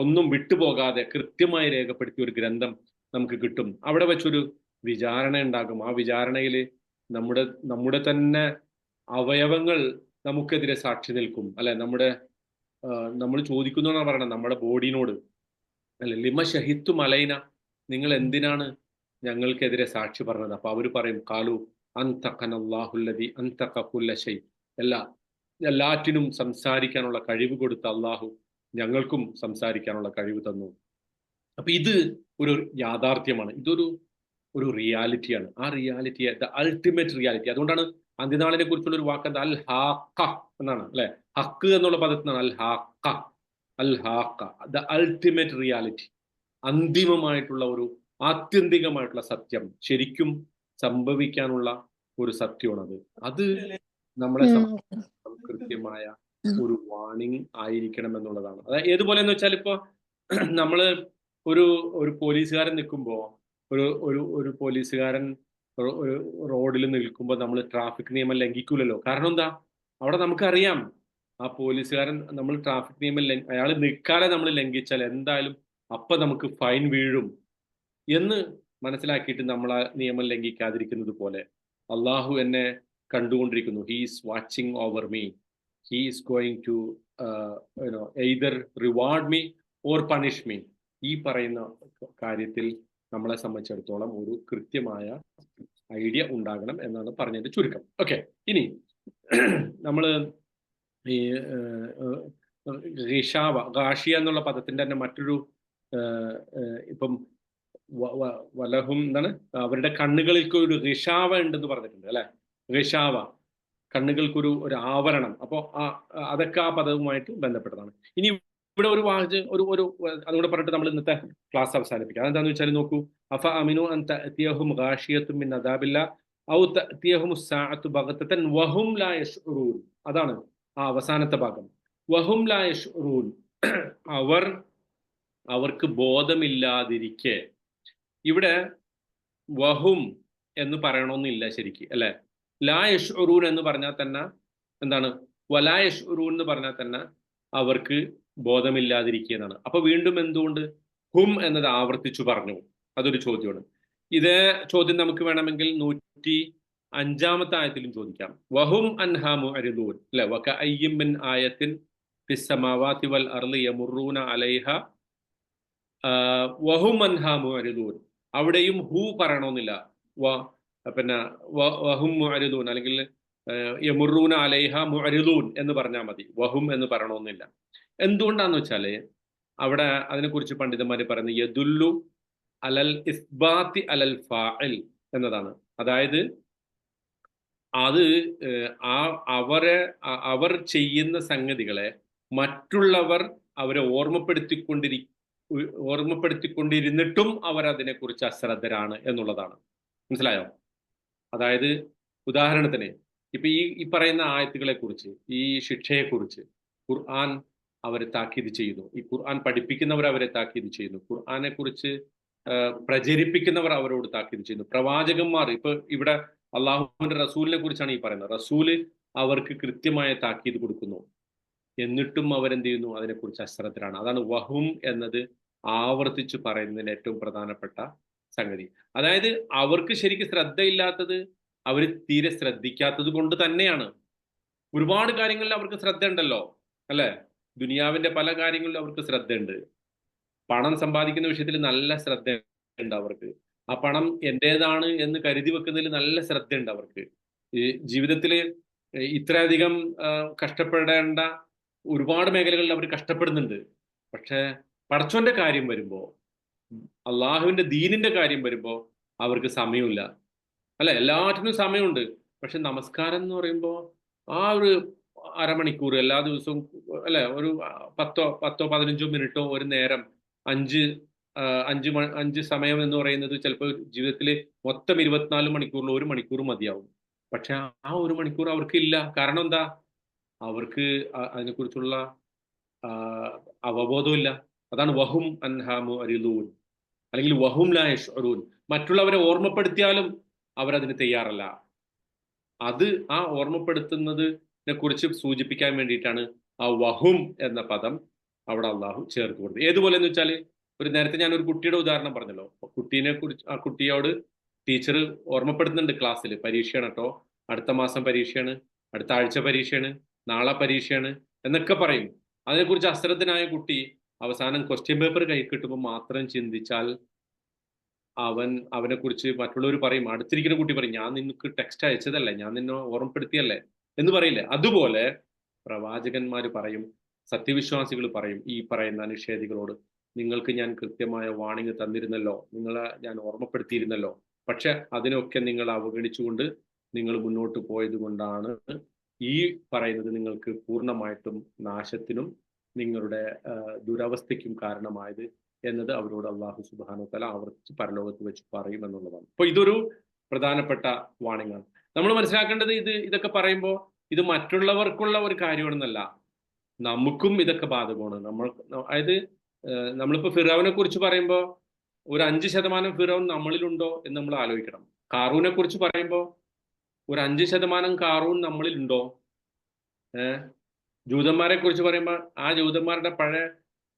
ഒന്നും വിട്ടുപോകാതെ കൃത്യമായി രേഖപ്പെടുത്തിയ ഒരു ഗ്രന്ഥം നമുക്ക് കിട്ടും. അവിടെ വെച്ചൊരു വിചാരണ ഉണ്ടാകും. ആ വിചാരണയിൽ നമ്മുടെ തന്നെ അവയവങ്ങൾ നമുക്കെതിരെ സാക്ഷി നിൽക്കും, അല്ലെ? നമ്മൾ ചോദിക്കുന്നു എന്നാണ് പറയണത് നമ്മുടെ ബോഡിനോട്, അല്ലെ? ലിമ ഷഹിത്തു മലൈന, നിങ്ങൾ എന്തിനാണ് ഞങ്ങൾക്കെതിരെ സാക്ഷി പറഞ്ഞത്? അപ്പൊ അവർ പറയും, കാലു അൻതഖനല്ലാഹുല്ലദി അൻതഖ കുല്ല ശൈ, എല്ലാറ്റിനും സംസാരിക്കാനുള്ള കഴിവ് കൊടുത്ത അള്ളാഹു ഞങ്ങൾക്കും സംസാരിക്കാനുള്ള കഴിവ് തന്നു. അപ്പൊ ഇത് ഒരു യാഥാർത്ഥ്യമാണ്, ഒരു റിയാലിറ്റിയാണ്. ആ റിയാലിറ്റി ദ അൾട്ടിമേറ്റ് റിയാലിറ്റി. അതുകൊണ്ടാണ് അന്ത്യനാളിനെ കുറിച്ചുള്ള ഒരു വാക്ക് അൽ ഹാഖ എന്നാണ്, അല്ലെ? ഹക്ക് എന്നുള്ള പദത്തിൽ നിന്നാണ് അൽ ഹാഖ, ദ അൾട്ടിമേറ്റ് റിയാലിറ്റി. അന്തിമമായിട്ടുള്ള ആത്യന്തികമായിട്ടുള്ള സത്യം, ശരിക്കും സംഭവിക്കാനുള്ള ഒരു സത്യമാണത്. അത് നമ്മളെ കൃത്യമായ ഒരു വാണിംഗ് ആയിരിക്കണം എന്നുള്ളതാണ്. അതായത് ഏതുപോലെ എന്ന് വെച്ചാൽ, ഇപ്പൊ നമ്മള് ഒരു പോലീസുകാരൻ നിൽക്കുമ്പോ, ഒരു പോലീസുകാരൻ ഒരു റോഡിൽ നിൽക്കുമ്പോൾ നമ്മൾ ട്രാഫിക് നിയമം ലംഘിക്കൂലല്ലോ. കാരണം എന്താ? അവിടെ നമുക്കറിയാം ആ പോലീസുകാരൻ നമ്മൾ ട്രാഫിക് നിയമം അയാൾ നിൽക്കാതെ നമ്മൾ ലംഘിച്ചാൽ എന്തായാലും അപ്പൊ നമുക്ക് ഫൈൻ വീഴും എന്ന് മനസ്സിലാക്കിയിട്ട് നമ്മൾ ആ നിയമം ലംഘിക്കാതിരിക്കുന്നത് പോലെ അള്ളാഹു എന്നെ കണ്ടുകൊണ്ടിരിക്കുന്നു. He is watching over me, he is going to either reward me or punish me. ഈ പറയുന്ന കാര്യത്തിൽ നമ്മളെ സംബന്ധിച്ചിടത്തോളം ഒരു കൃത്യമായ ഐഡിയ ഉണ്ടാകണം എന്നാണ് പറഞ്ഞതിന്റെ ചുരുക്കം. ഓക്കെ, ഇനി നമ്മൾ ഈ ഗാഷിയ എന്നുള്ള പദത്തിന്റെ തന്നെ മറ്റൊരു ഇപ്പം വലഹും എന്താണ്, അവരുടെ കണ്ണുകൾക്ക് ഒരു റിഷാവ ഉണ്ടെന്ന് പറഞ്ഞിട്ടുണ്ട്, അല്ലെ? റിഷാവ, കണ്ണുകൾക്കൊരു ആവരണം. അപ്പോൾ അതൊക്കെ ആ പദവുമായിട്ട് ബന്ധപ്പെട്ടതാണ്. ഇനി ഇവിടെ ഒരു അതുകൂടെ പറഞ്ഞിട്ട് നമ്മൾ ഇന്നത്തെ ക്ലാസ് അവസാനിപ്പിക്കാം. അതെന്താന്ന് വെച്ചാൽ നോക്കൂ, അഫ അമിനു അൻ തഅതിയഹും ഗാഷിയത്തും മിൻ അദാബില്ലാ ഔ തഅതിയഹും സ്സാഅതു ബഗ്തതൻ വഹും ലാ യശ്ഉറൂൻ. അതാണ് ആ അവസാനത്തെ ഭാഗം, വഹും ലാ യശ്ഉറൂൻ. അവർക്ക് ബോധമില്ലാതിരിക്കെ. ഇവിടെ വഹും എന്ന് പറയണമെന്നില്ല ശരിക്ക്, അല്ലെ? ലാ യശ്ഉറൂൻ എന്ന് പറഞ്ഞാൽ തന്നെ എന്താണ്? വലാ യശ്ഉറൂൻ എന്ന് പറഞ്ഞാൽ തന്നെ അവർക്ക് ബോധമില്ലാതിരിക്കുന്നതാണ്. അപ്പൊ വീണ്ടും എന്തുകൊണ്ട് ഹും എന്നത് ആവർത്തിച്ചു പറഞ്ഞു? അതൊരു ചോദ്യമാണ്. ഇതേ ചോദ്യം നമുക്ക് വേണമെങ്കിൽ 105-ാമത്തെ ആയത്തിലും ചോദിക്കാം. വഹും അൻഹാ മുഅരിദൂൻ, അല്ലെ? വകഅയ്യിൻ മിൻ ആയത്തിൻ ഫിസ് സമാവാതി വൽ അർളി യമുറൂന അലൈഹ വഹും അൻഹാ മുഅരിദൂൻ. അവിടെയും ഹു പറയണമെന്നില്ല, പിന്നെ വഹും മുഅരിദൂൻ അല്ലെങ്കിൽ യമുറൂന അലൈഹ മുഅരിദൂൻ എന്ന് പറഞ്ഞാൽ മതി, വഹും എന്ന് പറയണമെന്നില്ല. എന്തുകൊണ്ടാന്ന് വെച്ചാല് അവിടെ അതിനെക്കുറിച്ച് പണ്ഡിതന്മാർ പറയുന്നത് യദുല്ലു അലൽ ഇസ്ബാത്തി അലൽ ഫാഇൽ എന്നതാണ്. അതായത് അത് അവർ ചെയ്യുന്ന സംഗതികളെ മറ്റുള്ളവർ അവരെ ഓർമ്മപ്പെടുത്തിക്കൊണ്ടിരുന്നിട്ടും അവർ അതിനെക്കുറിച്ച് അശ്രദ്ധരാണ് എന്നുള്ളതാണ്. മനസ്സിലായോ? അതായത് ഉദാഹരണത്തിന് ഇപ്പൊ ഈ പറയുന്ന ആയത്തുകളെ കുറിച്ച്, ഈ ശിക്ഷയെക്കുറിച്ച് ഖുർആൻ അവരെ താക്കീത് ചെയ്യുന്നു. ഈ ഖുർആൻ പഠിപ്പിക്കുന്നവർ അവരെ താക്കീത് ചെയ്യുന്നു. ഖുർആനെ കുറിച്ച് പ്രചരിപ്പിക്കുന്നവർ അവരോട് താക്കീത് ചെയ്യുന്നു. പ്രവാചകന്മാർ, ഇപ്പൊ ഇവിടെ അള്ളാഹുവിന്റെ റസൂലിനെ കുറിച്ചാണ് ഈ പറയുന്നത്. റസൂല് അവർക്ക് കൃത്യമായ താക്കീത് കൊടുക്കുന്നു, എന്നിട്ടും അവരെന്ത് ചെയ്യുന്നു? അതിനെക്കുറിച്ച് അശ്രദ്ധരാണ്. അതാണ് വഹും എന്നത് ആവർത്തിച്ച് പറയുന്നതിന് ഏറ്റവും പ്രധാനപ്പെട്ട സംഗതി. അതായത് അവർക്ക് ശരിക്കും ശ്രദ്ധയില്ലാത്തത് അവർ തീരെ ശ്രദ്ധിക്കാത്തത് കൊണ്ട് തന്നെയാണ്. ഒരുപാട് കാര്യങ്ങളിൽ അവർക്ക് ശ്രദ്ധ ഉണ്ടല്ലോ, അല്ലെ? ദുനിയാവിന്റെ പല കാര്യങ്ങളിലും അവർക്ക് ശ്രദ്ധയുണ്ട്. പണം സമ്പാദിക്കുന്ന വിഷയത്തിൽ നല്ല ശ്രദ്ധയുണ്ട് അവർക്ക്. ആ പണം എന്റേതാണ് എന്ന് കരുതി വെക്കുന്നതിൽ നല്ല ശ്രദ്ധയുണ്ട് അവർക്ക്. ഈ ജീവിതത്തിൽ ഇത്രയധികം കഷ്ടപ്പെടേണ്ട ഒരുപാട് മേഖലകളിൽ അവർ കഷ്ടപ്പെടുന്നുണ്ട്. പക്ഷെ പടച്ചോന്റെ കാര്യം വരുമ്പോൾ, അള്ളാഹുവിന്റെ ദീനിന്റെ കാര്യം വരുമ്പോൾ അവർക്ക് സമയമില്ല. അല്ല, എല്ലാറ്റിനും സമയമുണ്ട്. പക്ഷെ നമസ്കാരം എന്ന് പറയുമ്പോൾ ആ ഒരു അരമണിക്കൂർ എല്ലാ ദിവസവും, അല്ലെ, ഒരു 10-15 മിനിറ്റോ ഒരു നേരം, 5 സമയം എന്ന് പറയുന്നത് ചിലപ്പോൾ ജീവിതത്തിൽ മൊത്തം 24 മണിക്കൂറിൽ 1 മണിക്കൂർ മതിയാവും. പക്ഷെ ആ 1 മണിക്കൂർ അവർക്ക് ഇല്ല. കാരണം എന്താ? അവർക്ക് അതിനെക്കുറിച്ചുള്ള അവബോധമില്ല. അതാണ് വഹും അൻഹാമു അരിലൂൻ, അല്ലെങ്കിൽ വഹും ലാ യശ്ഉറൂൻ. മറ്റുള്ളവരെ ഓർമ്മപ്പെടുത്തിയാലും അവരതിന് തയ്യാറല്ല. അത് ആ ഓർമ്മപ്പെടുത്തുന്നതിനെ കുറിച്ച് സൂചിപ്പിക്കാൻ വേണ്ടിയിട്ടാണ് ആ വഹും എന്ന പദം അവിടെ അള്ളാഹു ചേർത്ത് കൊടുത്തത്. ഏതുപോലെ എന്ന് വെച്ചാൽ, ഒരു നേരത്തെ ഞാൻ ഒരു കുട്ടിയുടെ ഉദാഹരണം പറഞ്ഞല്ലോ. ആ കുട്ടിയോട് ടീച്ചർ ഓർമ്മപ്പെടുത്തുന്നുണ്ട് ക്ലാസ്സിൽ, പരീക്ഷയാണ് കേട്ടോ, അടുത്ത മാസം പരീക്ഷയാണ്, അടുത്ത ആഴ്ച പരീക്ഷയാണ്, നാളെ പരീക്ഷയാണ് എന്നൊക്കെ പറയും. അതിനെക്കുറിച്ച് അശ്രദ്ധനായ കുട്ടി അവസാനം ക്വസ്റ്റ്യൻ പേപ്പർ കൈ കിട്ടുമ്പോൾ മാത്രം ചിന്തിച്ചാൽ അവനെ കുറിച്ച് മറ്റുള്ളവർ പറയും, അടുത്തിരിക്കുന്ന കുട്ടി പറയും, ഞാൻ നിനക്ക് ടെക്സ്റ്റ് അയച്ചതല്ലേ, ഞാൻ നിന്നെ ഓർമ്മപ്പെടുത്തിയല്ലേ എന്ന് പറയില്ലേ? അതുപോലെ പ്രവാചകന്മാർ പറയും, സത്യവിശ്വാസികൾ പറയും ഈ പറയുന്ന നിഷേധികളോട്, നിങ്ങൾക്ക് ഞാൻ കൃത്യമായ വാണിംഗ് തന്നിരുന്നല്ലോ, നിങ്ങളെ ഞാൻ ഓർമ്മപ്പെടുത്തിയിരുന്നല്ലോ, പക്ഷെ അതിനൊക്കെ നിങ്ങൾ അവഗണിച്ചുകൊണ്ട് നിങ്ങൾ മുന്നോട്ട് പോയത് കൊണ്ടാണ് ഈ പറയുന്നത് നിങ്ങൾക്ക് പൂർണ്ണമായിട്ടും നാശത്തിനും നിങ്ങളുടെ ദുരവസ്ഥയ്ക്കും കാരണമായത് എന്നത് അവരോട് അള്ളാഹു സുബ്ഹാനഹു വതആല ആവർത്തിച്ച് പരലോകത്ത് വെച്ച് പറയും എന്നുള്ളതാണ്. അപ്പോൾ ഇതൊരു പ്രധാനപ്പെട്ട വാണിംഗ് ആണ്. നമ്മൾ മനസ്സിലാക്കേണ്ടത് ഇതൊക്കെ പറയുമ്പോൾ ഇത് മറ്റുള്ളവർക്കുള്ള ഒരു കാര്യമാണെന്നല്ല, നമുക്കും ഇതൊക്കെ ബാധകമാണ്. അതായത് നമ്മളിപ്പോൾ ഫിറൗനെ കുറിച്ച് പറയുമ്പോൾ ഒരു 5% ഫിറൗൻ നമ്മളിലുണ്ടോ എന്ന് നമ്മൾ ആലോചിക്കണം. കാറൂനെ കുറിച്ച് പറയുമ്പോൾ ഒരു 5% കാറൂൻ നമ്മളിലുണ്ടോ? ജൂതന്മാരെ കുറിച്ച് പറയുമ്പോൾ ആ ജൂതന്മാരുടെ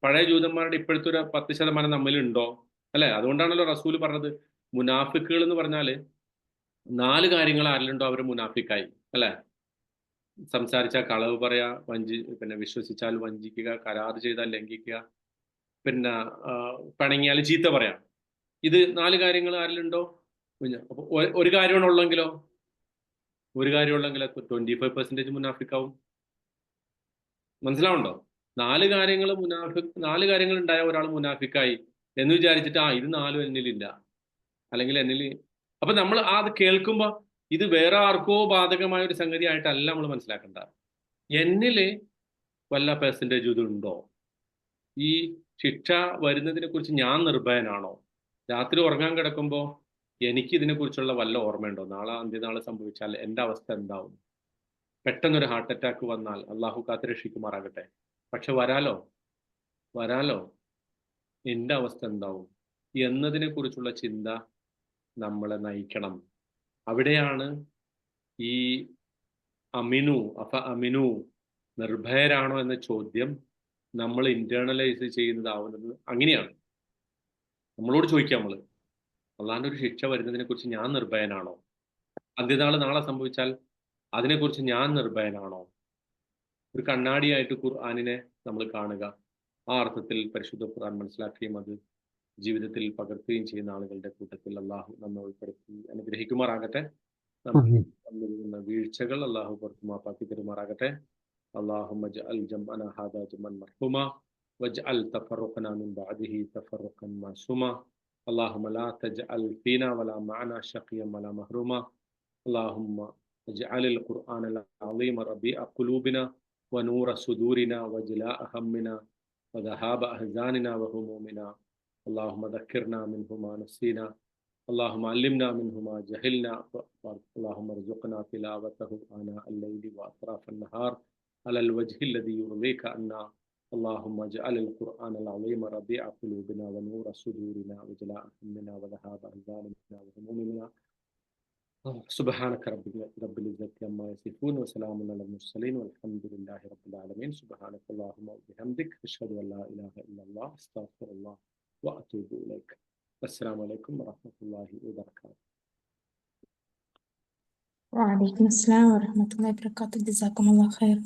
പഴയ ജൂതന്മാരുടെ ഇപ്പോഴത്തെ ഒരു 10% നമ്മളിലുണ്ടോ? അല്ലെ? അതുകൊണ്ടാണല്ലോ റസൂൽ പറഞ്ഞത്, മുനാഫിക്കുകൾ എന്ന് പറഞ്ഞാല് 4 കാര്യങ്ങൾ ആരിലുണ്ടോ അവർ മുനാഫിക്കായി. അല്ലെ? സംസാരിച്ചാൽ കളവ് പറയാ, പിന്നെ വിശ്വസിച്ചാൽ വഞ്ചിക്കുക, കരാർ ചെയ്താൽ ലംഘിക്കുക, പിന്നെ പിണങ്ങിയാൽ ചീത്ത പറയാം. ഇത് 4 കാര്യങ്ങൾ ആരിലുണ്ടോ? അപ്പൊ ഒരു കാര്യമാണുള്ളെങ്കിലോ 25% മുനാഫിക്കാവും. മനസ്സിലാവുണ്ടോ? 4 കാര്യങ്ങൾ ഉണ്ടായ ഒരാൾ മുനാഫിക്കായി എന്ന് വിചാരിച്ചിട്ട് ഇത് 4 എന്നിലില്ല, അല്ലെങ്കിൽ എന്നിൽ. അപ്പൊ നമ്മൾ അത് കേൾക്കുമ്പോൾ ഇത് വേറെ ആർക്കോ ബാധകമായ ഒരു സംഗതി ആയിട്ടല്ല നമ്മൾ മനസ്സിലാക്കേണ്ട. എന്നില് വല്ല പെർസെൻറ്റേജ് ഇതുണ്ടോ? ഈ ശിക്ഷ വരുന്നതിനെ കുറിച്ച് ഞാൻ നിർഭയനാണോ? രാത്രി ഉറങ്ങാൻ കിടക്കുമ്പോൾ എനിക്ക് ഇതിനെക്കുറിച്ചുള്ള വല്ല ഓർമ്മയുണ്ടോ? നാളെ അന്ത്യനാളെ സംഭവിച്ചാൽ എൻ്റെ അവസ്ഥ എന്താവും? പെട്ടെന്നൊരു ഹാർട്ട് അറ്റാക്ക് വന്നാൽ അള്ളാഹു കാത്തുരക്ഷിക്കുമാറാകട്ടെ. പക്ഷെ വരാലോ എൻ്റെ അവസ്ഥ എന്താവും എന്നതിനെ കുറിച്ചുള്ള ചിന്ത നമ്മളെ നയിക്കണം. അവിടെയാണ് ഈ അമിനു നിർഭയരാണോ എന്ന ചോദ്യം നമ്മൾ ഇന്റേണലൈസ് ചെയ്യുന്നതാവുന്നത്. അങ്ങനെയാണ് നമ്മളോട് ചോദിക്കാം, നമ്മൾ അള്ളാഹിന്റെ ഒരു ശിക്ഷ വരുന്നതിനെ കുറിച്ച് ഞാൻ നിർഭയനാണോ? നാളെ സംഭവിച്ചാൽ അതിനെക്കുറിച്ച് ഞാൻ നിർഭയനാണോ? ഒരു കണ്ണാടിയായിട്ട് ഖുർആനിനെ നമ്മൾ കാണുക, ആ അർത്ഥത്തിൽ പരിശുദ്ധ ഖുർആൻ മനസ്സിലാക്കുകയും അത് ജീവിതത്തിൽ പകർത്തുകയും ചെയ്യുന്ന ആളുകളുടെ കൂട്ടത്തിൽ അള്ളാഹു നമ്മെ ഉൾപ്പെടുത്തി അനുഗ്രഹിക്കുമാറാകട്ടെ. നമ്മൾ വീഴ്ചകൾ അള്ളാഹു പുറത്തു മാപ്പാക്കി തരുമാറാകട്ടെ. അല്ലാഹുമ്മ ജഅൽ ജംഅനാ ഹാദാ ജംഅൻ മർഹൂമാ വജ്അൽ തഫറഖനാ മിൻ ബഅദിഹി തഫറഖൻ മഅസൂമാ. اللهم لا تجعل فينا ولا معنا شقيا ولا محروما. اللهم اجعل القرآن العظيم ربيع قلوبنا ونور صدورنا وجلاء همنا وذهاب أحزاننا وهمومنا. اللهم ذكرنا منه ما نسينا، اللهم علمنا منه ما جهلنا، اللهم ارزقنا تلاوته آناء الليل وأطراف النهار على الوجه الذي يرضيك عنا. اللهم اجعل القرآن العظيم ربيع قلوبنا ونور صدورنا وجلاء همنا وذهاب أحزاننا وهمومنا. سبحانك رب العزة عما يصفون وسلام على المرسلين والحمد لله رب العالمين. سبحانك اللهم وبحمدك أشهد أن لا إله إلا الله أستغفر الله وأتوب إليك. السلام عليكم ورحمة الله وبركاته. وعليكم السلام ورحمة الله وبركاته. جزاكم الله خير.